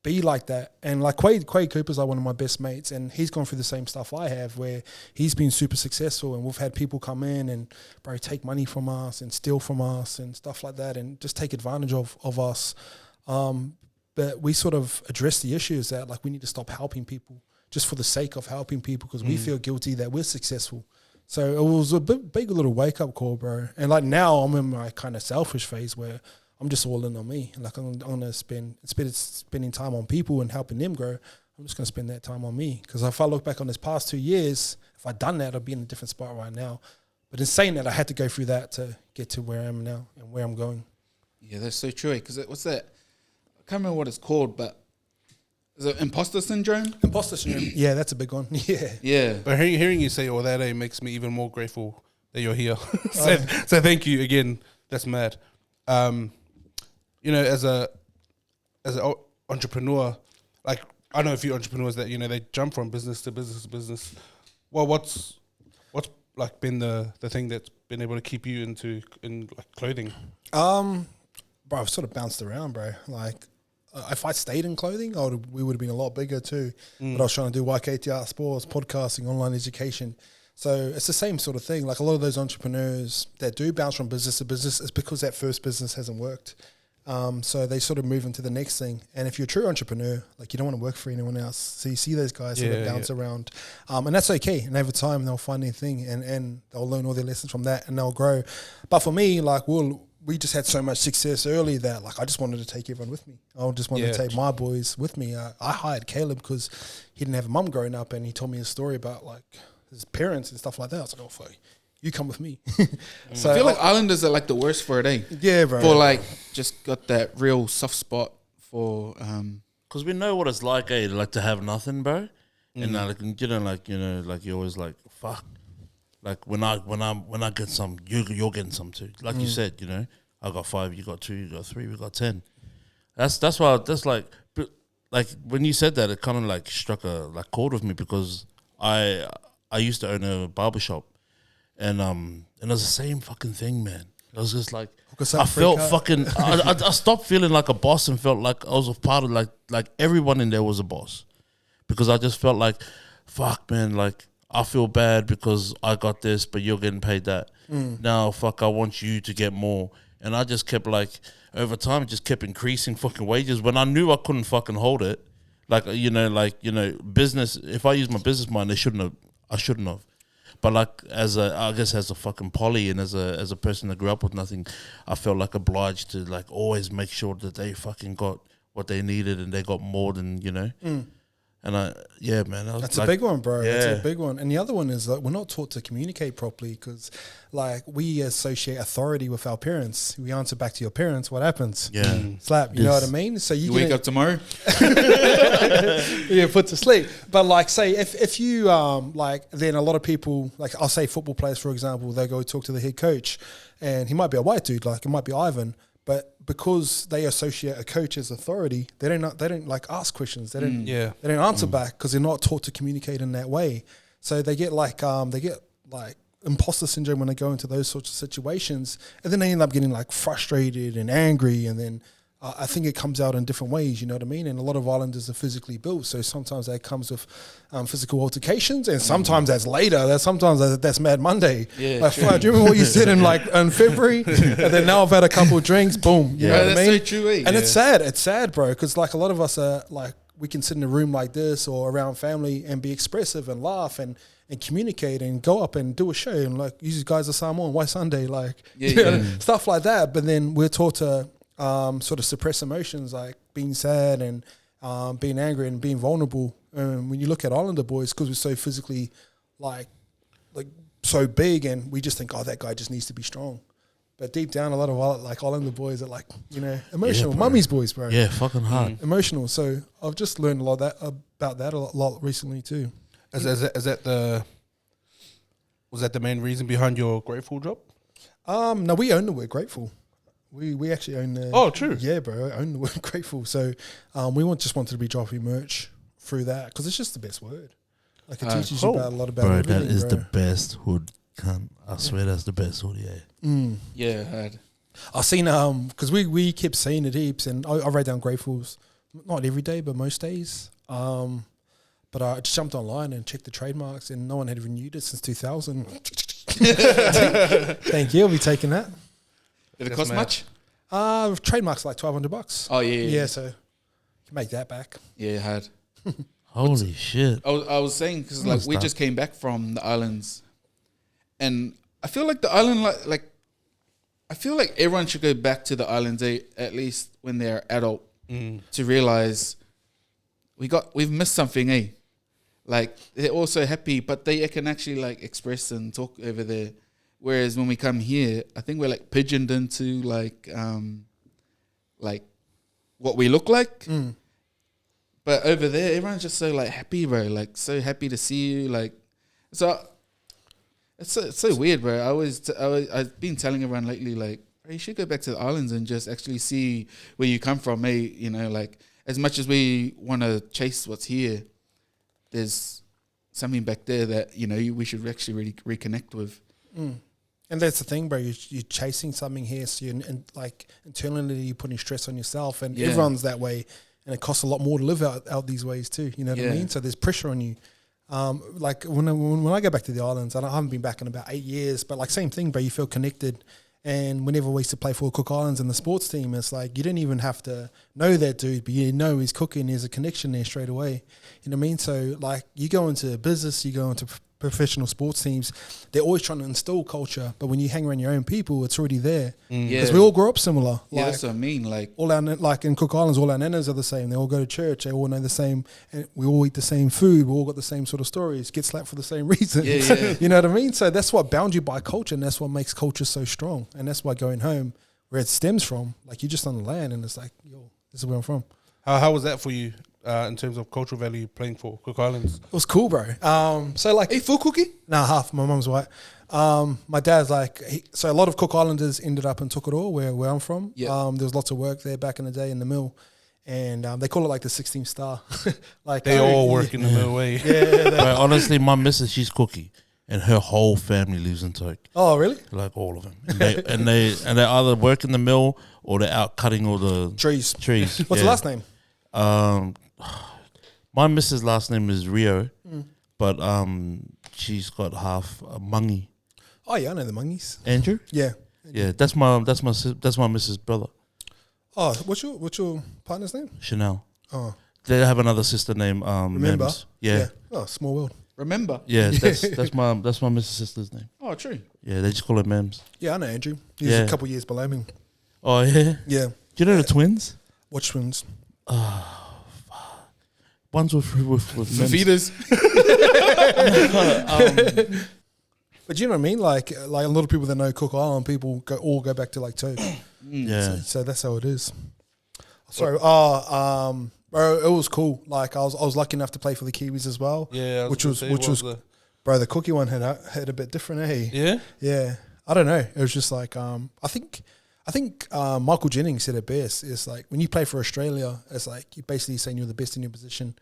be like that. And like Quade Cooper's like one of my best mates, and he's gone through the same stuff I have, where he's been super successful, and we've had people come in and bro take money from us and steal from us and stuff like that, and just take advantage of us. But we sort of address the issues that like we need to stop helping people just for the sake of helping people because we feel guilty that we're successful. So it was a big little wake up call, bro. And like now I'm in my kind of selfish phase where I'm just all in on me. Like I'm gonna spending time on people and helping them grow. I'm just gonna spend that time on me, because if I look back on this past 2 years, if I'd done that, I'd be in a different spot right now. But in saying that, I had to go through that to get to where I am now and where I'm going. Yeah, that's so true. Because what's that? I can't remember what it's called, but is it imposter syndrome? Imposter syndrome. Yeah, that's a big one. Yeah. Yeah. But hearing you say all that makes me even more grateful that you're here. So thank you again. That's mad. You know, as an entrepreneur, like I know a few entrepreneurs that, you know, they jump from business to business to business. Well, what's like been the thing that's been able to keep you in like clothing? Bro, I've sort of bounced around, bro. Like, if I stayed in clothing, we would have been a lot bigger too. But I was trying to do YKTR sports, podcasting, online education. So it's the same sort of thing. Like a lot of those entrepreneurs that do bounce from business to business is because that first business hasn't worked. So they sort of move into the next thing. And if you're a true entrepreneur, like you don't want to work for anyone else. So you see those guys sort of bounce around. And that's okay. And over time, they'll find their thing and they'll learn all their lessons from that and they'll grow. But for me, like, we just had so much success early that like I just wanted to take everyone with me. I just wanted to take my boys with me. I hired Caleb because he didn't have a mum growing up, and he told me a story about like his parents and stuff like that. I was like, oh fuck, you come with me. So I feel like Islanders are like the worst for it, eh? Yeah, bro. For like just got that real soft spot for because we know what it's like, like to have nothing, bro. And like you always like fuck. Like when I get some, you're getting some too. Like you said, you know, I got 5, you got 2, you got 3, we got 10. That's why that's like when you said that, it kind of like struck a like chord with me, because I used to own a barbershop, and it was the same fucking thing, man. It was just like I felt fucking. I stopped feeling like a boss and felt like I was a part of like everyone in there was a boss, because I just felt like, fuck, man, like. I feel bad because I got this, but you're getting paid that. Now, fuck, I want you to get more. And I just kept like, over time, it just kept increasing fucking wages when I knew I couldn't fucking hold it. Business, if I use my business mind, I shouldn't have. But like, as a fucking poly and as a person that grew up with nothing, I felt like obliged to like always make sure that they fucking got what they needed and they got more than, you know. And that's a big one, bro. Yeah. That's a big one. And the other one is that we're not taught to communicate properly, because like we associate authority with our parents. We answer back to your parents. What happens? Yeah. Slap. You know what I mean? So you wake up tomorrow. Yeah, put to sleep. But like, say if you then a lot of people, like I'll say football players, for example, they go talk to the head coach, and he might be a white dude, like it might be Ivan. But because they associate a coach as authority, they don't like ask questions. They don't answer back, because they're not taught to communicate in that way. So they get like imposter syndrome when they go into those sorts of situations, and then they end up getting like frustrated and angry, and then I think it comes out in different ways, you know what I mean? And a lot of Islanders are physically built, so sometimes that comes with physical altercations, and sometimes that's later. Sometimes that's Mad Monday. Yeah, like, do you remember what you said in February? And then now I've had a couple of drinks, boom. You know what I mean? So true, eh? And it's sad, bro, because like a lot of us are like, we can sit in a room like this or around family and be expressive and laugh and communicate and go up and do a show and like, you guys are Samoan, why Sunday? Like, stuff like that. But then we're taught to sort of suppress emotions, like being sad and being angry and being vulnerable. When you look at Islander boys, because we're so physically like so big, and we just think, oh, that guy just needs to be strong. But deep down, a lot of like Islander boys are like, you know, emotional. Mummy's boys, bro. Yeah, fucking hard. Emotional. So I've just learned a lot about that a lot recently too. Was that the main reason behind your Grateful drop? No, we own the word grateful. We actually own the. Oh, true. Yeah, bro, I own the word grateful. So we just wanted to be dropping merch through that because it's just the best word. Like it teaches you about a lot about bro. everything, That is bro. the best hood. Cunt. I swear that's the best hood. Yeah. Yeah, I heard. I've seen because we kept saying it heaps, and I write down gratefuls not every day, but most days. But I just jumped online and checked the trademarks, and no one had renewed it since 2000. Thank you. I'll be taking that. Did it cost much? Trademarks like $1,200. Oh yeah. So you can make that back. Yeah, I had. Holy shit. I was saying because like we just came back from the islands, and I feel like the island like I feel like everyone should go back to the islands at least when they're adult to realize we've missed something, Like they're also happy, but they can actually like express and talk over there. Whereas when we come here, I think we're like pigeoned into like what we look like. But over there, everyone's just so like happy, bro. Like so happy to see you. Like so, it's so weird, bro. I've been telling everyone lately, like, bro, you should go back to the islands and just actually see where you come from, You know, like as much as we want to chase what's here, there's something back there that you know we should actually really reconnect with. And that's the thing, bro. You're chasing something here, so and like internally you're putting stress on yourself, and everyone's that way. And it costs a lot more to live out these ways too. You know what I mean? So there's pressure on you. Like when I go back to the islands, I haven't been back in about 8 years, but like same thing, bro. You feel connected. And whenever we used to play for Cook Islands in the sports team, it's like you didn't even have to know that dude, but you know he's cooking. There's a connection there straight away. You know what I mean? So like you go into business, you go into professional sports teams, they're always trying to instill culture, but when you hang around your own people, it's already there. Because we all grew up similar. Yeah, that's what I mean. Like all our like in Cook Islands, all our nanas are the same. They all go to church. They all know the same. And we all eat the same food. We all got the same sort of stories. Get slapped for the same reason. You know what I mean? So that's what bound you by culture, and that's what makes culture so strong. And that's why going home, where it stems from, like you're just on the land, and it's like, yo, this is where I'm from. How was that for you in terms of cultural value playing for Cook Islands? It was cool, bro. So like, hey, full cookie? Nah, half. My mum's white. My dad's like, so a lot of Cook Islanders ended up in Tokoroa, where I'm from. There was lots of work there back in the day in the mill, and they call it like the 16th star. Like they all work in the mill way. But honestly, my missus, she's cookie, and her whole family lives in Toke. Oh, really? Like all of them, and they either work in the mill or they're out cutting all the trees. What's the last name? My missus' last name is Rio, but she's got half Mangi. Oh yeah, I know the Mungis. Andrew? Yeah. That's my missus' brother. Oh, what's your partner's name? Chanel. Oh, they have another sister named Remember? Mems. Yeah. Oh, small world. Remember? Yeah, that's my missus' sister's name. Oh, true. Yeah, they just call her Mems. Yeah, I know Andrew. He's a couple years below me. Oh yeah. Yeah. Do you know the twins? Watch twins. One's with Mems. Feeders. But you know what I mean? Like a lot of people that know Cook Island, people all go back to like Toke. Yeah. So that's how it is. Sorry. Bro, it was cool. Like I was lucky enough to play for the Kiwis as well. Yeah. Which was bro, the cookie one had a bit different, eh? Yeah. Yeah. I don't know. It was just like I think Michael Jennings said it best. It's like when you play for Australia, it's like you're basically saying you're the best in your position,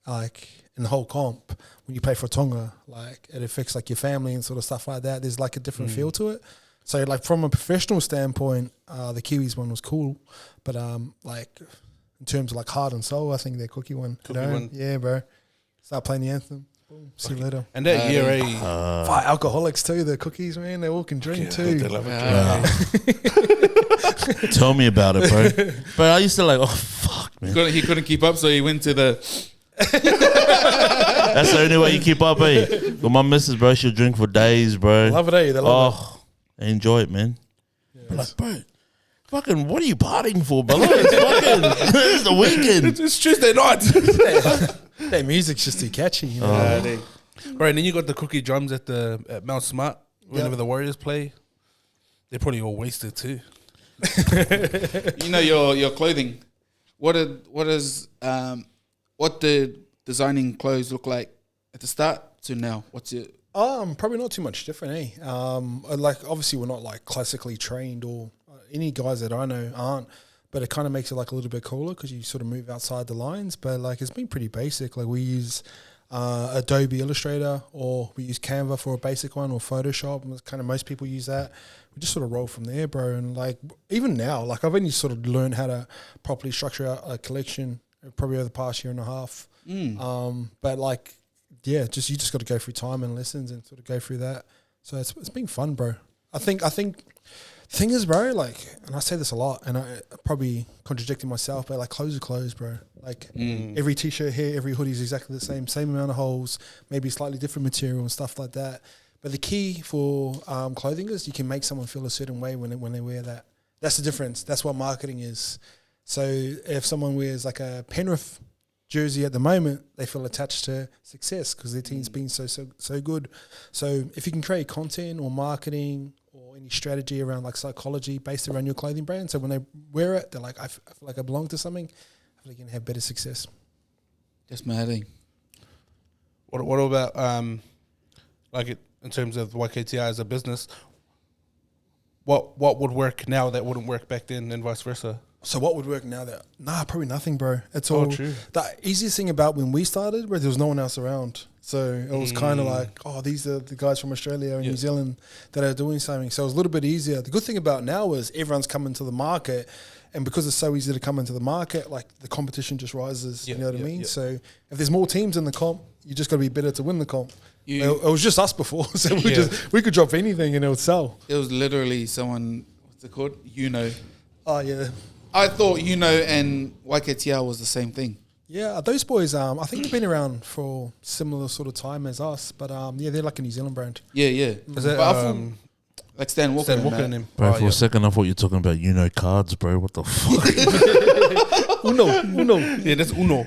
like in the whole comp. When you play for Tonga, like it affects like your family and sort of stuff like that. There's like a different feel to it. So like from a professional standpoint, the Kiwis one was cool, but like in terms of like heart and soul, I think their cookie one. Yeah, bro. Start playing the anthem. Boom. See you later. And that year, Fight alcoholics too. The cookies, man. They all can drink too. They love it. Tell me about it, bro. But I used to like, oh fuck, man. He couldn't keep up, so he went to the. That's the only way you keep up, eh? But my missus, bro, she'll drink for days, bro. Love it, eh? They love it. I enjoy it, man. Yeah. Like, bro, fucking, what are you partying for, bro? It's the weekend. It's Tuesday night. That music's just too catchy, you know. Right, and then you got the cookie drums at Mount Smart whenever the Warriors play. They're probably all wasted too. You know your clothing. What did designing clothes look like at the start to now? What's it? Probably not too much different, like obviously we're not like classically trained, or any guys that I know aren't, but it kind of makes it like a little bit cooler because you sort of move outside the lines. But like it's been pretty basic. Like we use Adobe Illustrator, or we use Canva for a basic one, or Photoshop. And kind of most people use that. We just sort of roll from there, bro. And like even now, like I've only sort of learned how to properly structure a collection probably over the past year and a half. But like, yeah, you just got to go through time and lessons and sort of go through that. So it's been fun, bro. I think thing is, bro, like, and I say this a lot, and I probably contradicting myself, but like clothes are clothes, bro. Like every t-shirt here, every hoodie is exactly the same amount of holes, maybe slightly different material and stuff like that. But the key for clothing is you can make someone feel a certain way when they wear that. That's the difference. That's what marketing is. So if someone wears like a Penrith jersey at the moment, they feel attached to success because their team's been so good. So if you can create content or marketing or any strategy around like psychology based around your clothing brand, so when they wear it, they're like, I feel like I belong to something, I feel like you can have better success. That's my heading. What about in terms of YKTR as a business? What would work now that wouldn't work back then, and vice versa? So what would work now? Probably nothing, bro. It's all true. The easiest thing about when we started, where there was no one else around. So it was kind of like, these are the guys from Australia and New Zealand that are doing something. So it was a little bit easier. The good thing about now is everyone's coming to the market, and because it's so easy to come into the market, like the competition just rises. You know what I mean? So if there's more teams in the comp, you just got to be better to win the comp. It was just us before, so we could drop anything and it would sell. It was literally someone, what's it called? Oh yeah. I thought and YKTR was the same thing. Yeah, those boys, I think they've been around for similar sort of time as us, but they're like a New Zealand brand. Yeah. Is it like Stan Walker? Stan Walker and him. Bro, for a second I thought you were talking about cards, bro. What the fuck? Uno. Yeah, that's Uno.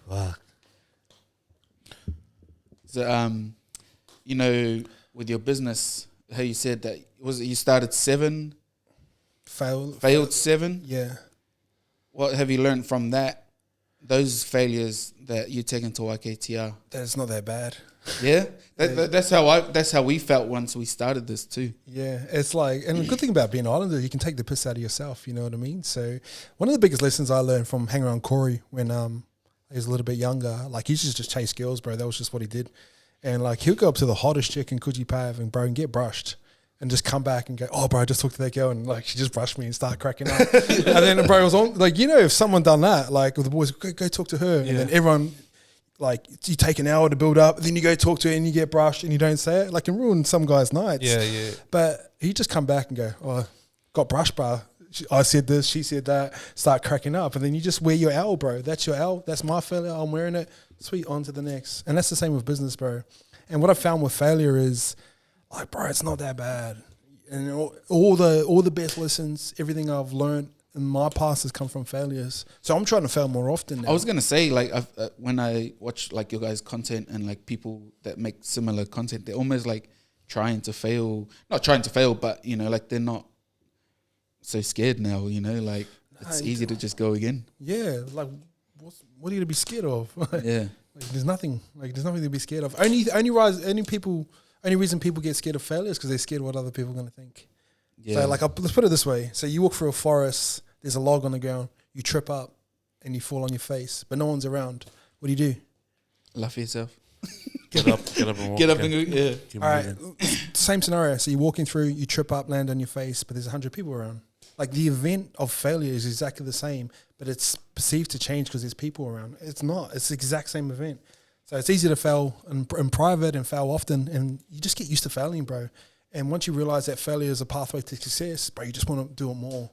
Fuck. So, with your business, how you said that, you started 7? Failed 7? Yeah. What have you learned from that? Those failures that you take into YKTR? That's not that bad. Yeah? That's how we felt once we started this too. Yeah, it's like, and the good thing about being an Islander, you can take the piss out of yourself, you know what I mean? So one of the biggest lessons I learned from hanging around Corey when he was a little bit younger, like he used to just chase girls, bro. That was just what he did. And like he'll go up to the hottest chick in Coogee Pav and get brushed. And just come back and go, oh, bro, I just talked to that girl and like she just brushed me and start cracking up. And then, bro, it was on, like, if someone done that, like with the boys, go talk to her. And then everyone, like, you take an hour to build up, then you go talk to her and you get brushed and you don't say it. Like, it can ruin some guys' nights. Yeah. But he just come back and go, oh, got brushed, bro. I said this, she said that, start cracking up. And then you just wear your L, bro. That's your L. That's my failure. I'm wearing it. Sweet, on to the next. And that's the same with business, bro. And what I found with failure is, like, bro, it's not that bad. And all the best lessons, everything I've learned in my past has come from failures. So I'm trying to fail more often now. I was going to say, like, when I watch, like, your guys' content and, like, people that make similar content, they're almost, like, trying to fail. Not trying to fail, but, like, they're not so scared now, like, it's easy to just go again. Yeah, like, what are you going to be scared of? Yeah. Like, there's nothing to be scared of. Only reason people get scared of failure is because they're scared of what other people are going to think. Yeah. So, like, let's put it this way. So you walk through a forest, there's a log on the ground, you trip up and you fall on your face, but no one's around. What do? Laugh at yourself. Get up and walk. Get up and go, yeah. All right, same scenario. So you're walking through, you trip up, land on your face, but there's 100 people around. Like, the event of failure is exactly the same, but it's perceived to change because there's people around. It's not. It's the exact same event. So it's easy to fail in private and fail often, and you just get used to failing, bro. And once you realize that failure is a pathway to success, bro, you just want to do it more.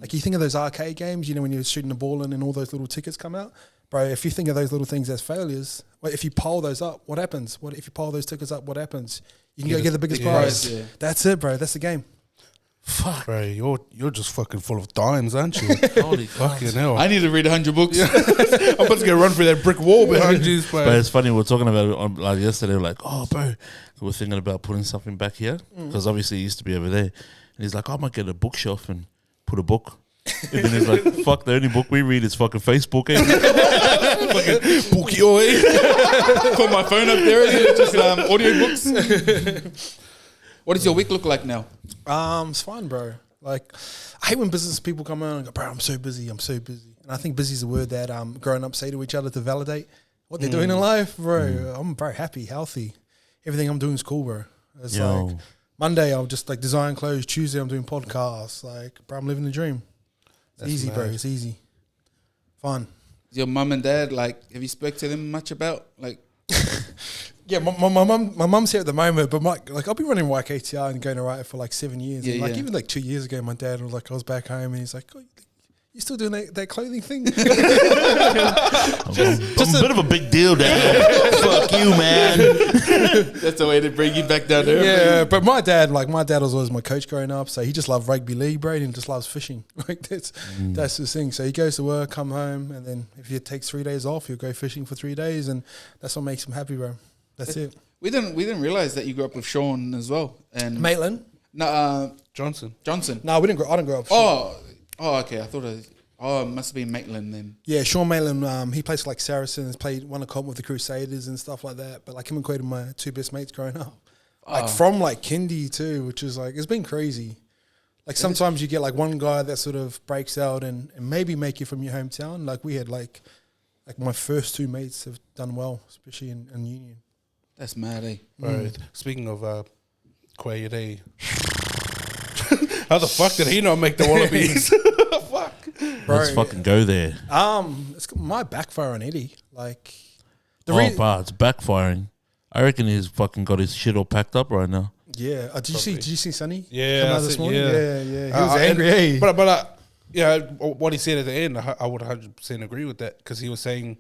Like, you think of those arcade games, when you're shooting the ball in and all those little tickets come out, bro, if you think of those little things as failures, well, if you pile those up, what happens? If you pile those tickets up, what happens? You can go get the biggest prize. Yeah. That's it, bro. That's the game. Fuck. Bro, you're just fucking full of dimes, aren't you? Holy Fucking hell. I need to read 100 books. I'm about to get run through that brick wall behind you, bro. But it's funny, we were talking about it on, like yesterday, like, oh, bro, we're thinking about putting something back here because obviously it used to be over there. And he's like, I might get a bookshelf and put a book. And then he's like, fuck, the only book we read is fucking Facebook. Fucking bookie oi. Put my phone up there, just audiobooks. What does your week look like now? It's fine, bro. Like, I hate when business people come on and go, bro, I'm so busy. And I think busy is a word that grown up say to each other to validate what they're doing in life, bro. I'm very happy, healthy. Everything I'm doing is cool, bro. It's like Monday I'll just like design clothes. Tuesday I'm doing podcasts. Like, bro, I'm living the dream. It's easy, bro. It's easy. Fun. Your mum and dad, like, have you spoke to them much about, like... Yeah, my mum's here at the moment, but I've been running YKTR and going to write it for like 7 years. Yeah, and like yeah. even like 2 years ago, my dad was like, I was back home and he's like, oh, you still doing that clothing thing? I'm a bit of a big deal, Dad. Fuck you, man. That's the way to bring you back down there. Yeah, but my dad was always my coach growing up, so he just loved rugby league, bro, and he just loves fishing. Like that's his thing. So he goes to work, come home, and then if he takes 3 days off, he'll go fishing for 3 days, and that's what makes him happy, bro. That's it. We didn't realize that you grew up with Sean as well. And Maitland? No, Johnson. No, I didn't grow up with Oh, Sean. okay. I thought it must have been Maitland then. Yeah, Sean Maitland, he plays for like Saracens, won a comp with the Crusaders and stuff like that. But like him and Quaid are my two best mates growing up. Like from like kindy too, which is like, it's been crazy. Like sometimes you get like one guy that sort of breaks out and maybe make you from your hometown. Like we had like my first two mates have done well, especially in Union. That's mad, eh? Right. Speaking of Quaid, how the fuck did he not make the Wallabies? Fuck. Bro, Let's fucking go there. It's my backfire on Eddie. Like But it's backfiring. I reckon he's fucking got his shit all packed up right now. Yeah. Did you see Sonny? Yeah, come out this morning? Yeah. He was angry, eh? But yeah, what he said at the end, I would 100% agree with that because he was saying,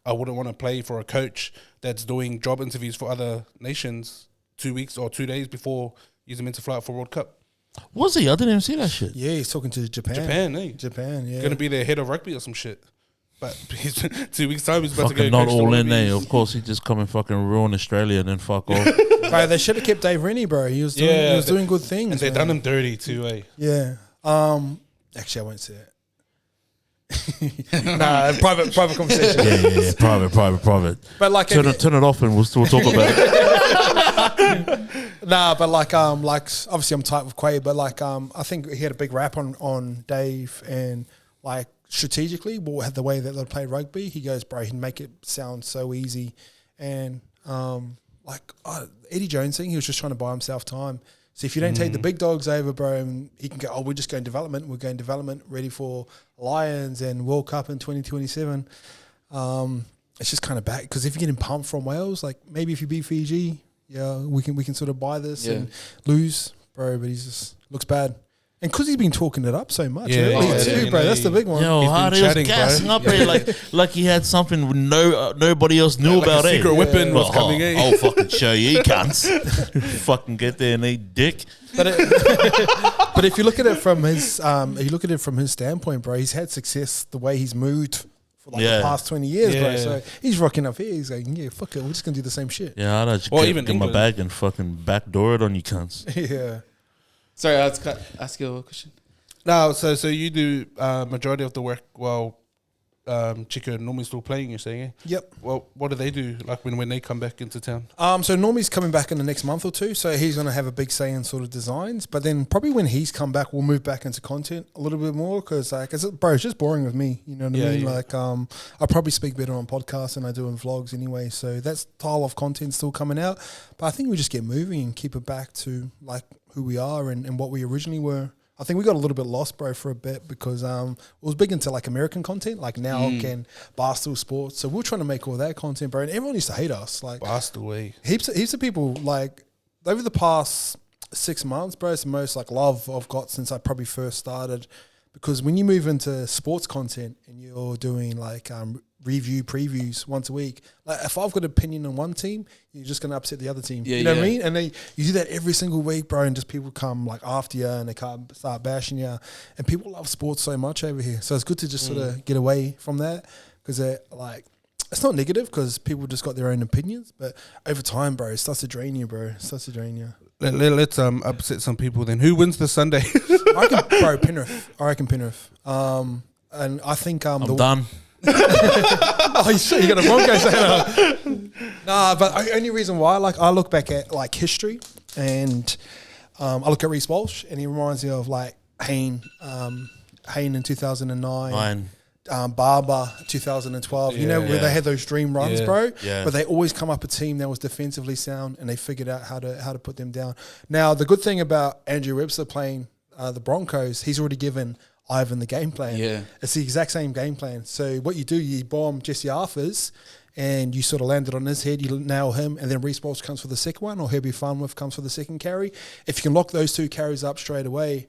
I wouldn't want to play for a coach that's doing job interviews for other nations 2 weeks or 2 days before he's meant to fly out for World Cup. Was he? I didn't even see that shit. Yeah, he's talking to Japan. Japan, yeah. Going to be their head of rugby or some shit. But he's 2 weeks time, he's about Fucking to go not coach all the in there. Wallabies. Of course, he just come and fucking ruin Australia and then fuck off. Bro, they should have kept Dave Rennie, bro. He was doing good things. And they done him dirty too, eh? Yeah. Actually, I won't say it. Nah, private conversation. Yeah. Private. But like, Turn it off and we'll still talk about it. Nah, but like obviously I'm tight with Quaid, but like I think he had a big rap on Dave and like strategically, the way that they play rugby. He goes, bro, he'd make it sound so easy, and Eddie Jones thing, he was just trying to buy himself time. So if you don't take the big dogs over, bro, and he can go, we're just going development. We're going development, ready for Lions and World Cup in 2027. It's just kind of back because if you're getting pumped from Wales, like maybe if you beat Fiji, yeah, we can sort of buy this and lose, bro. But he just looks bad. And because he's been talking it up so much earlier too, bro. That's the big one. Yo, Hardy was gassing up here like he had something nobody else knew about it. Secret weapon was coming in. I'll fucking show you, cunts. Fucking get there and eat dick. But if you look at it from his standpoint, bro, he's had success the way he's moved for like the past 20 years, bro. So he's rocking up here. He's like, yeah, fuck it, we're just gonna do the same shit. Yeah, I'd just get in my bag and fucking backdoor it on you cunts. Yeah. Sorry, I was ask you a question. No, so you do majority of the work while Chico and Normie's still playing, you're saying, eh? Yep. Well, what do they do like when they come back into town? So Normie's coming back in the next month or two, so he's going to have a big say in sort of designs. But then probably when he's come back, we'll move back into content a little bit more because, like, it's just boring with me. You know what I mean? Yeah. Like, I probably speak better on podcasts than I do in vlogs anyway. So that style of content still coming out. But I think we just get moving and keep it back to like who we are and what we originally were. I think we got a little bit lost, bro, for a bit because it was big into like American content, like now and Barstool Sports. So we're trying to make all that content, bro. And everyone used to hate us, like Barstool, eh? heaps of people. Like over the past 6 months, bro, it's the most like love I've got since I probably first started. Because when you move into sports content and you're doing like review previews once a week. Like if I've got an opinion on one team, you're just gonna upset the other team. Yeah, you know what I yeah. mean? And then you do that every single week, bro, and just people come like after you and they can't start bashing you. And people love sports so much over here, so it's good to just sort of get away from that because they're like. It's not negative because people just got their own opinions, but over time, bro, it starts to drain you, bro. It starts to drain you. Let's upset some people then. Who wins the Sunday? I reckon, bro, Penrith. I reckon Penrith. And I think I'm done. Oh shit! You got a Broncos fan. Nah, but the only reason why, like, I look back at like history, and I look at Reece Walsh, and he reminds me of like Hayne in 2009. Barber 2012, you know, where they had those dream runs, bro. Yeah. But they always come up a team that was defensively sound, and they figured out how to put them down. Now, the good thing about Andrew Webster playing the Broncos, he's already given Ivan the game plan. Yeah. It's the exact same game plan. So what you do, you bomb Jesse Arthurs, and you sort of land it on his head, you nail him, and then Reece Walsh comes for the second one, or Herbie Farnworth comes for the second carry. If you can lock those two carries up straight away,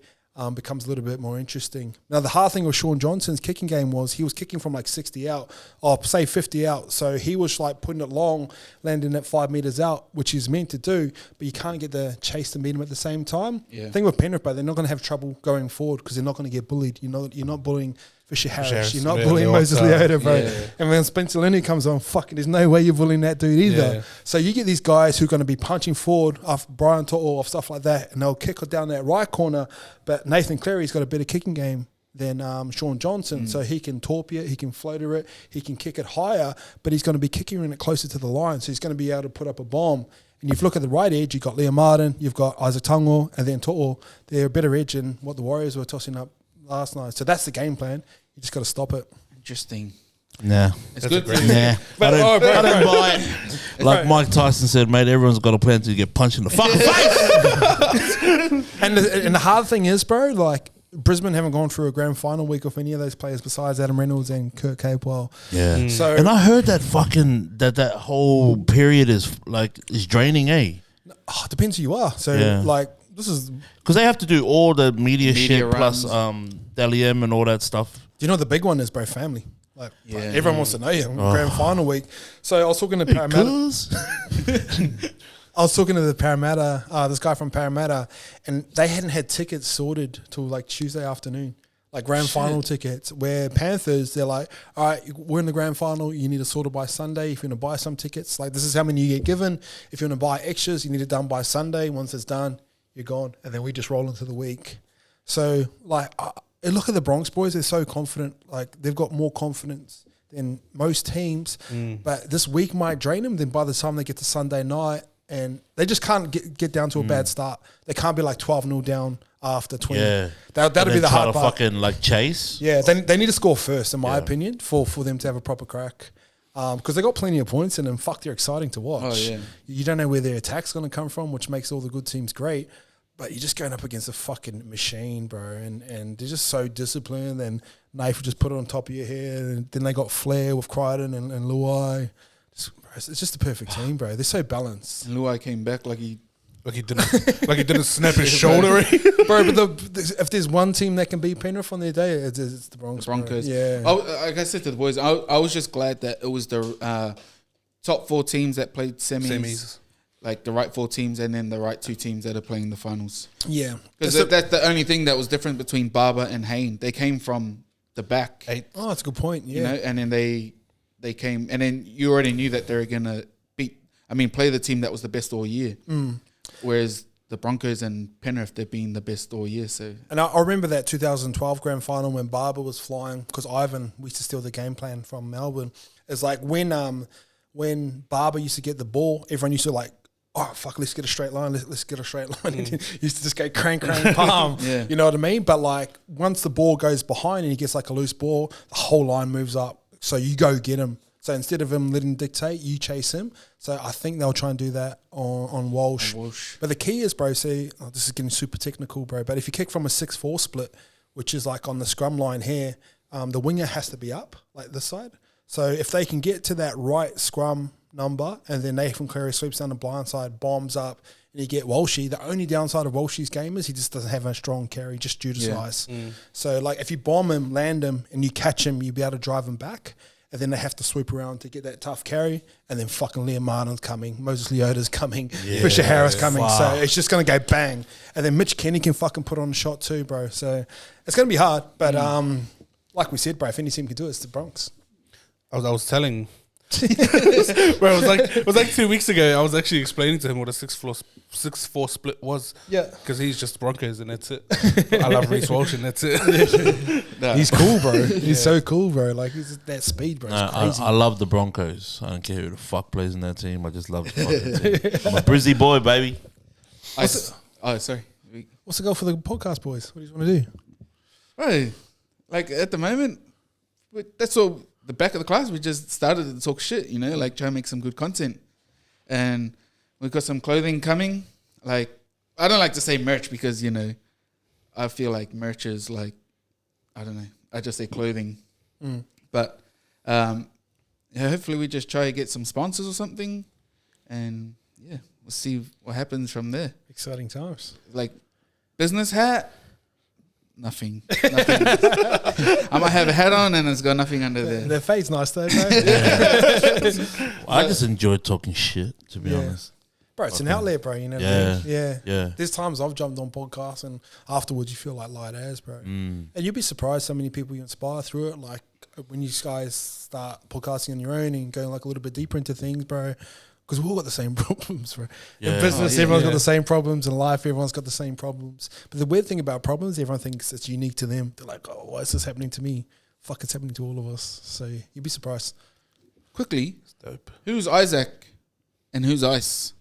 becomes a little bit more interesting. Now, the hard thing with Sean Johnson's kicking game was he was kicking from like 60 out, or say 50 out. So he was like putting it long, landing at 5 meters out, which he's meant to do, but you can't get the chase to meet him at the same time. The thing with Penrith, but they're not going to have trouble going forward because they're not going to get bullied. You're not bullying Fisher Harris. You're not bullying Moses Leota, bro. And when Spencer Lenny comes on, fucking, there's no way you're bullying that dude either. So you get these guys who are going to be punching forward off Brian To'o or stuff like that, and they'll kick it down that right corner. But Nathan Cleary's got a better kicking game than Sean Johnson, so he can torpedo it, he can floater it, he can kick it higher, but he's going to be kicking it closer to the line, so he's going to be able to put up a bomb. And if you look at the right edge, you've got Liam Martin, you've got Isaac Tango, and then To'o. They're a better edge than what the Warriors were tossing up last night. So that's the game plan. You just got to stop it. Interesting. Nah. It's good. Nah. But, I don't buy it. Like Mike Tyson said, mate, everyone's got a plan to get punched in the fucking face. And the hard thing is, bro, like Brisbane haven't gone through a grand final week of any of those players besides Adam Reynolds and Kurt Capewell. Yeah. So, and I heard that that whole period is draining, eh? Oh, depends who you are. So, like, this is... Because they have to do all the media shit runs. plus Dally M and all that stuff. Do you know the big one is, bro, family. Like everyone wants to know you. Grand final week. So I was talking to Parramatta. I was talking to the Parramatta, this guy from Parramatta, and they hadn't had tickets sorted till like Tuesday afternoon, like grand final tickets. Where Panthers, they're like, all right, we're in the grand final. You need to sort it by Sunday. If you want to buy some tickets, like this is how many you get given. If you want to buy extras, you need it done by Sunday. Once it's done, you're gone, and then we just roll into the week. So like. Look at the Bronx boys; they're so confident. Like they've got more confidence than most teams. But this week might drain them. Then by the time they get to Sunday night, and they just can't get down to a bad start. They can't be like 12-0 down after 20. Yeah, that'll be the hard part. Fucking like chase. Yeah, they need to score first, in my opinion, for them to have a proper crack. Because they got plenty of points in them. Fuck, they're exciting to watch. Oh yeah, you don't know where their attack's going to come from, which makes all the good teams great. But you're just going up against a fucking machine, bro. And they're just so disciplined. And Naif will just put it on top of your head. And then they got Flair with Crichton and Luai. It's just a perfect team, bro. They're so balanced. And Luai came back like he didn't snap his shoulder. Bro, but if there's one team that can beat Penrith on their day, it's the Broncos. Broncos. Yeah. Like I said to the boys, I was just glad that it was the top 4 teams that played semis. Like the right 4 teams and then the right 2 teams that are playing the finals. Yeah. Because that's the only thing that was different between Barber and Hayne. They came from the back. Oh, that's a good point. Yeah. You know, and then they came, and then you already knew that they were going to play the team that was the best all year. Whereas the Broncos and Penrith, they've been the best all year. So, and I remember that 2012 grand final when Barber was flying, because Ivan, we used to steal the game plan from Melbourne. It's like when Barber used to get the ball, everyone used to like, oh, fuck, let's get a straight line. Let's get a straight line. And he used to just go crank, palm. You know what I mean? But, like, once the ball goes behind and he gets, like, a loose ball, the whole line moves up. So you go get him. So instead of him letting dictate, you chase him. So I think they'll try and do that on Walsh. But the key is, bro, this is getting super technical, bro, but if you kick from a 6-4 split, which is, like, on the scrum line here, the winger has to be up, like this side. So if they can get to that right scrum number, and then Nathan Cleary sweeps down the blind side, bombs up, and you get Walshy. The only downside of Walshy's game is he just doesn't have a strong carry, just due to size. So, like, if you bomb him, land him, and you catch him, you'll be able to drive him back. and then they have to swoop around to get that tough carry, and then fucking Liam Martin's coming, Moses Leota's coming, Fisher Harris coming, so it's just going to go bang. And then Mitch Kenny can fucking put on a shot too, bro. So it's going to be hard, but like we said, bro, if any team can do it, it's the Bronx. I was telling... Bro, it was like 2 weeks ago. I was actually explaining to him what a 6-4 split was. Yeah, because he's just Broncos and that's it. I love Reece Walsh and that's it. He's cool, bro. He's so cool, bro. Like he's that speed, bro. It's crazy. I love the Broncos. I don't care who the fuck plays in that team. I just love the fucking team. I'm a Brizzy boy, baby. Sorry. What's the goal for the podcast, boys? What do you want to do? Right, like at the moment, that's all. The back of the class, we just started to talk shit, you know, like try and make some good content. And we've got some clothing coming. Like, I don't like to say merch because, you know, I feel like merch is like, I don't know, I just say clothing. But hopefully we just try to get some sponsors or something. And yeah, we'll see what happens from there. Exciting times. Like, business hat. Nothing. I might have a hat on and it's got nothing under there. Their fade's nice though, bro. I just enjoy talking shit, to be honest. Bro, it's an outlet, bro. You know what I mean? Yeah. There's times I've jumped on podcasts and afterwards you feel like light as, bro. And you'll be surprised how many people you inspire through it. Like when you guys start podcasting on your own and going like a little bit deeper into things, bro. Because we've all got the same problems, bro. In business, everyone's got the same problems. In life, everyone's got the same problems. But the weird thing about problems, everyone thinks it's unique to them. They're like, oh, why is this happening to me? Fuck, it's happening to all of us. So you'd be surprised. Quickly, who's Isaac and who's ICE?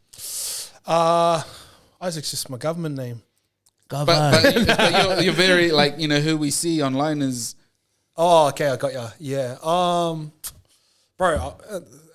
Isaac's just my government name. But you're very, like, you know, who we see online is... Oh, okay, I got ya. Yeah. Bro,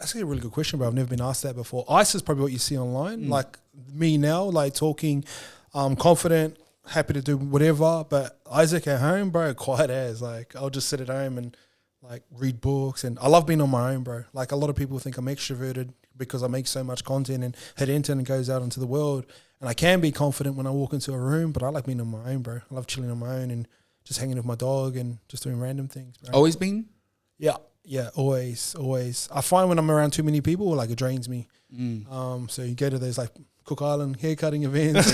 that's a really good question, bro. I've never been asked that before. ICE is probably what you see online. Like me now, like talking, confident, happy to do whatever. But Isaac at home, bro, quiet as. Like I'll just sit at home and like read books. And I love being on my own, bro. Like a lot of people think I'm extroverted because I make so much content and hit internet and goes out into the world. And I can be confident when I walk into a room, but I like being on my own, bro. I love chilling on my own and just hanging with my dog and just doing random things, bro. Always been? Yeah, always. I find when I'm around too many people, like it drains me. So you go to those like Cook Island haircutting events.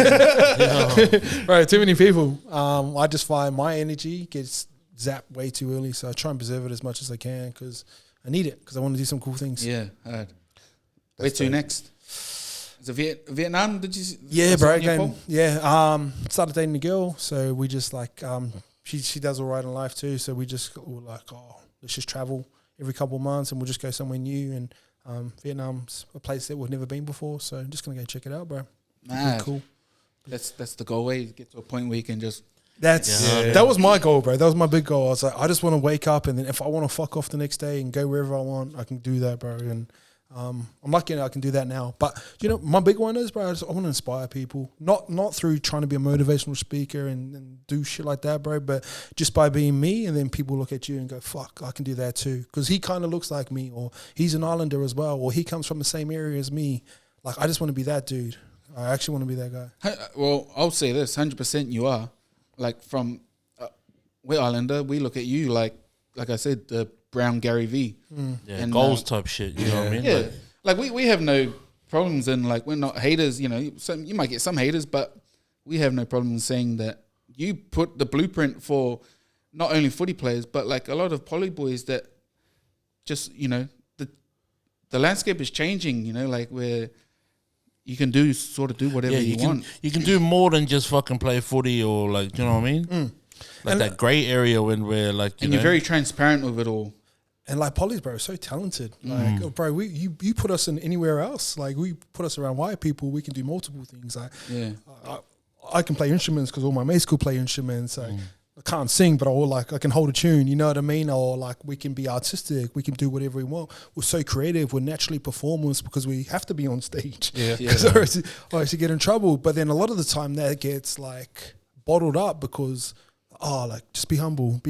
Bro, too many people. I just find my energy gets zapped way too early. So I try and preserve it as much as I can because I need it because I want to do some cool things. Yeah, hard. Where to next? Is it Vietnam? Did you? Yeah, bro. Again, started dating a girl. So we just like, she does all right in life too. So we just were like, oh, let's just travel every couple of months and we'll just go somewhere new. And Vietnam's a place that we've never been before, so I'm just gonna go check it out, bro. Cool. That's the goal. Way get to a point where you can just. That was my goal, bro. That was my big goal. I was like, I just want to wake up and then if I want to fuck off the next day and go wherever I want, I can do that, bro. And I'm lucky I can do that now. But you know, my big one is, bro, I want to inspire people, not through trying to be a motivational speaker and do shit like that, bro, but just by being me, and then people look at you and go, fuck, I can do that too, because he kind of looks like me, or he's an Islander as well, or he comes from the same area as me. Like, I just want to be that dude. I actually want to be that guy. Well, I'll say this, 100% you are. Like, from we're Islander, we look at you like I said, the brown Gary V. Yeah, and goals type shit, you know what I mean? Yeah, like we have no problems, and like we're not haters, you know. You might get some haters, but we have no problem saying that you put the blueprint for not only footy players, but like a lot of poly boys that just, you know, the landscape is changing, you know, like where you can do whatever you want. You can do more than just fucking play footy, or like, you know what I mean? Like and that grey area when we're like, you're very transparent with it all. And like Polly's, bro, so talented. Like, bro, you put us in anywhere else. Like, we put us around white people, we can do multiple things. Like, I can play instruments because all my mates could play instruments. Like, I can't sing, but I can hold a tune. You know what I mean? Or like, we can be artistic. We can do whatever we want. We're so creative. We're naturally performers because we have to be on stage. Because I used to get in trouble. But then a lot of the time that gets like bottled up because, like, just be humble.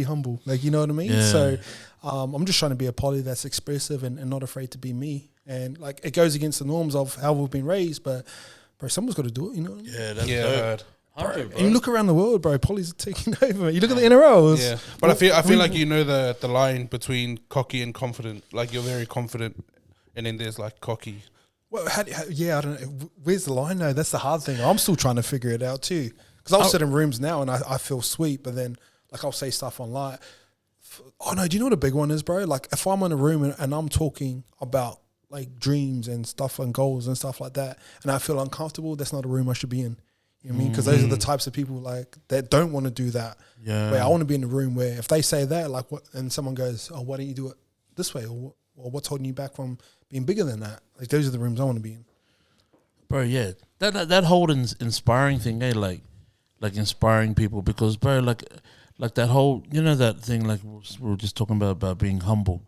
Like, you know what I mean? Yeah. So I'm just trying to be a poly that's expressive and not afraid to be me. And like, it goes against the norms of how we've been raised, but bro, someone's got to do it, you know what I mean? Yeah, that's dope. 100, And you look around the world, bro. Poly's taking over. You look at the NRL. Yeah, but I feel like you know the line between cocky and confident. Like you're very confident, and then there's like cocky. Well, I don't know. Where's the line though? That's the hard thing. I'm still trying to figure it out too. Because I'll sit in rooms now and I feel sweet, but then like I'll say stuff online. Oh no, do you know what a big one is, bro? Like if I'm in a room and I'm talking about like dreams and stuff and goals and stuff like that, and I feel uncomfortable, that's not a room I should be in. You know what I mean? Because those are the types of people like that don't want to do that. Yeah. Where I want to be in a room where if they say that, like what, and someone goes, "Oh, why don't you do it this way?" Or what's holding you back from being bigger than that? Like those are the rooms I want to be in. Bro, yeah. That whole inspiring thing, eh? Like inspiring people because, bro, like that whole, you know, that thing, like we were just talking about being humble.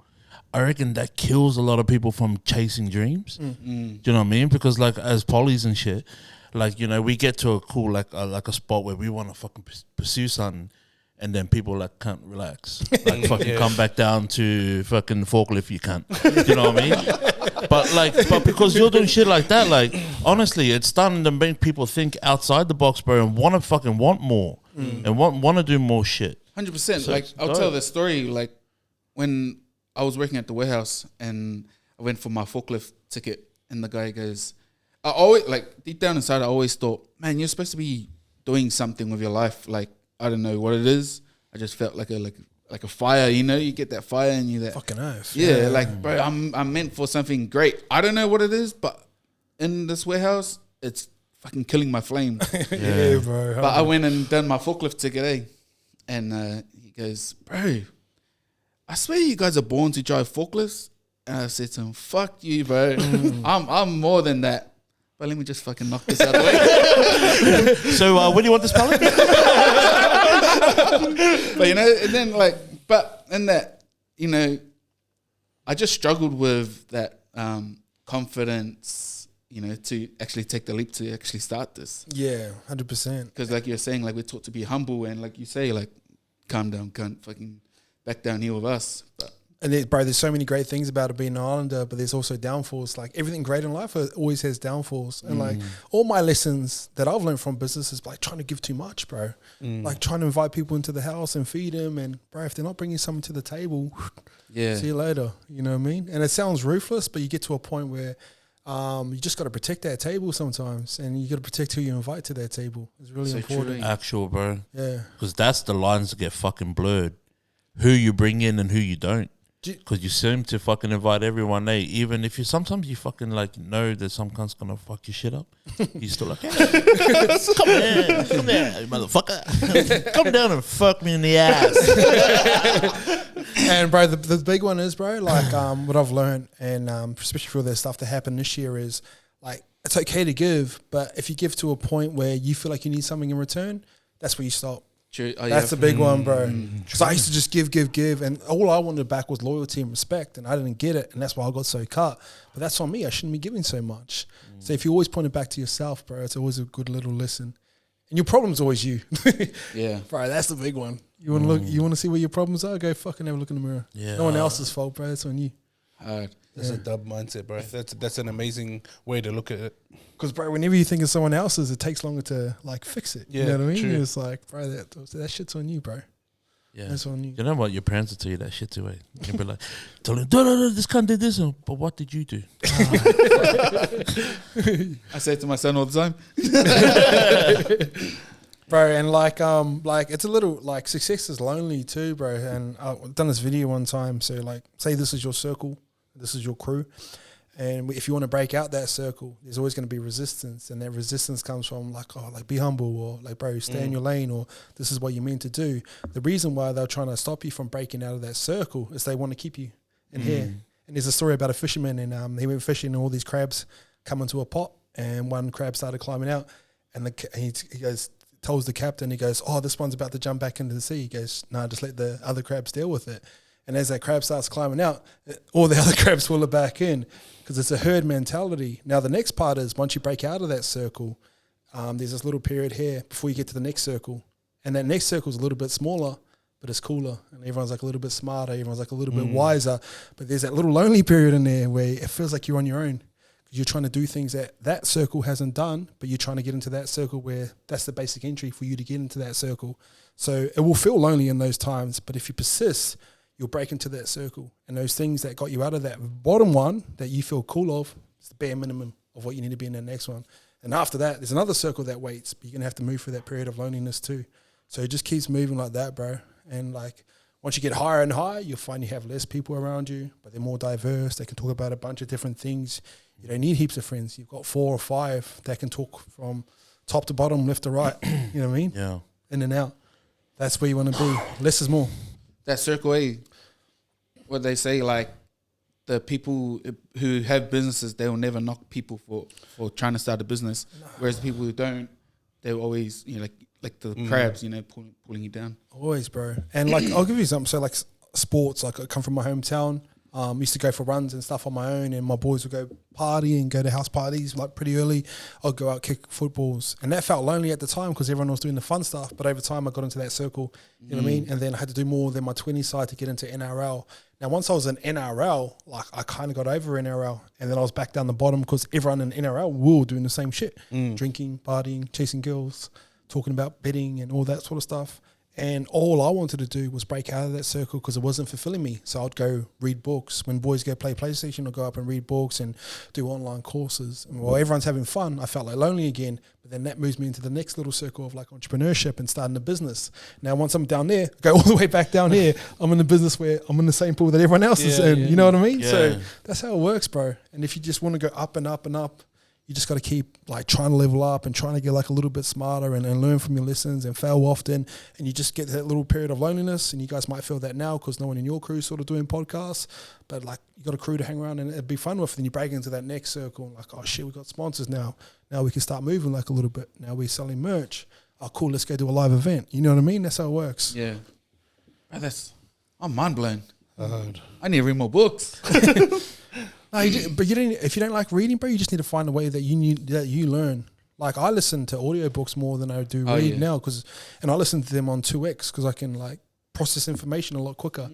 I reckon that kills a lot of people from chasing dreams. Do you know what I mean? Because like as polys and shit, like, you know, we get to a cool like a spot where we want to fucking pursue something, and then people like can't relax, like fucking come back down to fucking forklift. You can't. You know what I mean? But because you're doing shit like that, like honestly, it's starting to make people think outside the box, bro, and want more and want to do more shit. 100%. Like I'll tell the story. Like when I was working at the warehouse and I went for my forklift ticket, and the guy goes, I always, like, deep down inside, I always thought, man, you're supposed to be doing something with your life. Like, I don't know what it is. I just felt like a fire, you know? You get that fire and you that. Fucking earth. Yeah, like, bro, I'm meant for something great. I don't know what it is, but in this warehouse, it's fucking killing my flame. Yeah, bro. But I went and done my forklift ticket, eh? And he goes, bro, I swear you guys are born to drive forklifts. And I said to him, fuck you, bro. I'm more than that. But let me just fucking knock this out of the way. So when do you want this pallet? But, you know, and then like, but in that, you know, I just struggled with that confidence, you know, to actually take the leap to actually start this. Yeah, 100%. Because like you're saying, like we're taught to be humble, and like you say, like calm down, can't fucking back down here with us. But And there's so many great things about it being an islander, but there's also downfalls. Like everything great in life always has downfalls. And like all my lessons that I've learned from business is like trying to give too much, bro. Like trying to invite people into the house and feed them. And bro, if they're not bringing something to the table, see you later. You know what I mean? And it sounds ruthless, but you get to a point where you just got to protect that table sometimes, and you got to protect who you invite to that table. It's really important. Actual, bro. Yeah. Because that's the lines that get fucking blurred. Who you bring in and who you don't. Because you seem to fucking invite everyone, even if you sometimes you fucking like know that some cunt's gonna fuck your shit up. You're still like, hey, come here, you motherfucker, come down and fuck me in the ass. And bro, the big one is, bro, like what I've learned, and especially for the stuff that happened this year, is like it's okay to give, but if you give to a point where you feel like you need something in return, that's where you stop. That's the big one, bro. Because I used to just give, and all I wanted back was loyalty and respect, and I didn't get it, and that's why I got so cut. But that's on me. I shouldn't be giving so much. So if you always point it back to yourself, bro, it's always a good little lesson. And your problem's always you. yeah, bro, that's the big one. You want to look. You want to see where your problems are? Go fucking have a look in the mirror. Yeah, no one else's fault, bro. It's on you. That's a dub mindset, bro. That's an amazing way to look at it. Because, bro, whenever you think of someone else's, it takes longer to, like, fix it. Yeah, you know what I mean? true. It's like, bro, that shit's on you, bro. Yeah, that's on you. You know what? Your parents will tell you that shit too, eh? You'll be like, tell him, no, this cunt did this. But what did you do? I say it to my son all the time. Bro, and like it's a little, like, success is lonely too, bro. And I've done this video one time. So, like, say this is your circle, this is your crew. And if you want to break out that circle, there's always going to be resistance. And that resistance comes from like, oh, like be humble, or like, bro, stay in your lane, or this is what you're meant to do. The reason why they're trying to stop you from breaking out of that circle is they want to keep you in here. And there's a story about a fisherman, and he went fishing, and all these crabs come into a pot, and one crab started climbing out, and he goes, tells the captain, he goes, oh, this one's about to jump back into the sea. He goes, no, just let the other crabs deal with it. And as that crab starts climbing out, all the other crabs pull it back in, because it's a herd mentality. Now, the next part is once you break out of that circle, there's this little period here before you get to the next circle. And that next circle is a little bit smaller, but it's cooler. And everyone's like a little bit smarter. Everyone's like a little bit wiser. But there's that little lonely period in there where it feels like you're on your own. because you're trying to do things that circle hasn't done, but you're trying to get into that circle where that's the basic entry for you to get into that circle. So it will feel lonely in those times, but if you persist, you'll break into that circle. And those things that got you out of that bottom one that you feel cool of, it's the bare minimum of what you need to be in the next one. And after that, there's another circle that waits, but you're going to have to move through that period of loneliness too. So it just keeps moving like that, bro. And like, once you get higher and higher, you'll find you have less people around you, but they're more diverse. They can talk about a bunch of different things. You don't need heaps of friends. You've got 4 or 5 that can talk from top to bottom, left to right. You know what I mean? Yeah. In and out. That's where you want to be. Less is more. That circle A, what they say, like, the people who have businesses, they will never knock people for trying to start a business. No. Whereas the people who don't, they're always, you know, like the crabs, you know, pulling you down. Always, bro. And like, I'll give you something. So like sports, like I come from my hometown. Used to go for runs and stuff on my own, and my boys would go party and go to house parties like pretty early. I'd go out kick footballs, and that felt lonely at the time because everyone was doing the fun stuff. But over time, I got into that circle, you know what I mean. And then I had to do more than my 20 side to get into NRL. Now, once I was in NRL, like I kind of got over NRL, and then I was back down the bottom because everyone in NRL were doing the same shit, drinking, partying, chasing girls, talking about betting and all that sort of stuff. And all I wanted to do was break out of that circle because it wasn't fulfilling me. So I'd go read books. When boys go play PlayStation, I'd go up and read books and do online courses. And while everyone's having fun, I felt like lonely again. But then that moves me into the next little circle of like entrepreneurship and starting a business. Now, once I'm down there, I go all the way back down here. I'm in a business where I'm in the same pool that everyone else is in. You know what I mean? Yeah. So that's how it works, bro. And if you just want to go up and up and up, you just got to keep like trying to level up and trying to get like a little bit smarter and learn from your lessons and fail often. And you just get that little period of loneliness, and you guys might feel that now because no one in your crew is sort of doing podcasts, but like you got a crew to hang around and it'd be fun with. Then you break into that next circle and like, oh shit, we got sponsors now. Now we can start moving like a little bit. Now we're selling merch. Oh cool, let's go do a live event. You know what I mean? That's how it works. Yeah. Bro, I'm mind blown. I need to read more books. No, but you don't. If you don't like reading, bro, you just need to find a way that you learn. Like I listen to audiobooks more than I do read now, and I listen to them on 2x because I can like process information a lot quicker.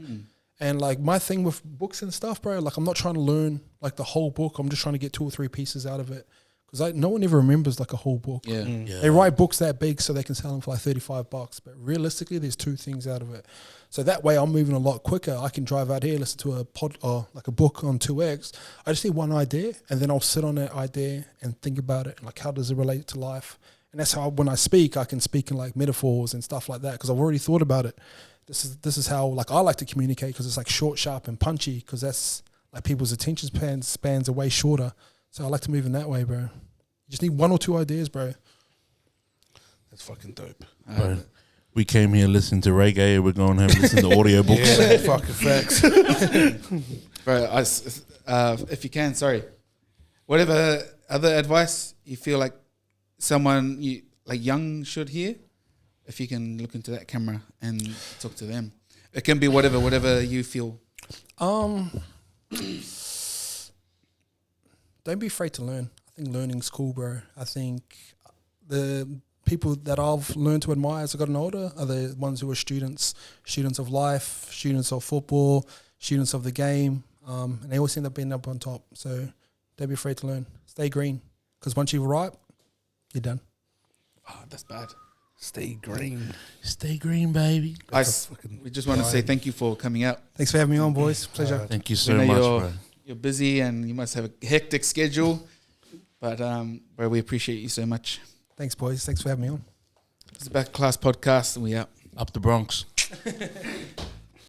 And like my thing with books and stuff, bro, like I'm not trying to learn like the whole book. I'm just trying to get 2 or 3 pieces out of it. Because no one ever remembers like a whole book. Yeah. They write books that big so they can sell them for like $35, but realistically, there's 2 things out of it. So that way, I'm moving a lot quicker. I can drive out here, listen to a pod or like a book on 2x. I just need one idea, and then I'll sit on that idea and think about it. Like, how does it relate to life? And that's how when I speak, I can speak in like metaphors and stuff like that because I've already thought about it. This is how like I like to communicate because it's like short, sharp, and punchy because that's like people's attention spans are way shorter. So I like to move in that way, bro. You just need 1 or 2 ideas, bro. That's fucking dope. We came here listening to reggae. We're going home listening to audiobooks. Yeah, fucking facts. Bro, if you can, sorry. Whatever other advice you feel like someone like young should hear, if you can look into that camera and talk to them. It can be whatever you feel. Don't be afraid to learn. I think learning's cool, bro. I think the people that I've learned to admire as I've gotten older are the ones who are students of life, students of football, students of the game, and they always end up being up on top. So don't be afraid to learn. Stay green, because once you're ripe, you're done. Oh, that's bad. Stay green. Stay green, baby. We just want to say thank you for coming out. Thanks for having me on, boys. Pleasure. Thank you so much, bro. You're busy and you must have a hectic schedule, but bro, we appreciate you so much. Thanks, boys. Thanks for having me on. It's the Back Class Podcast, and we out. Up the Bronx.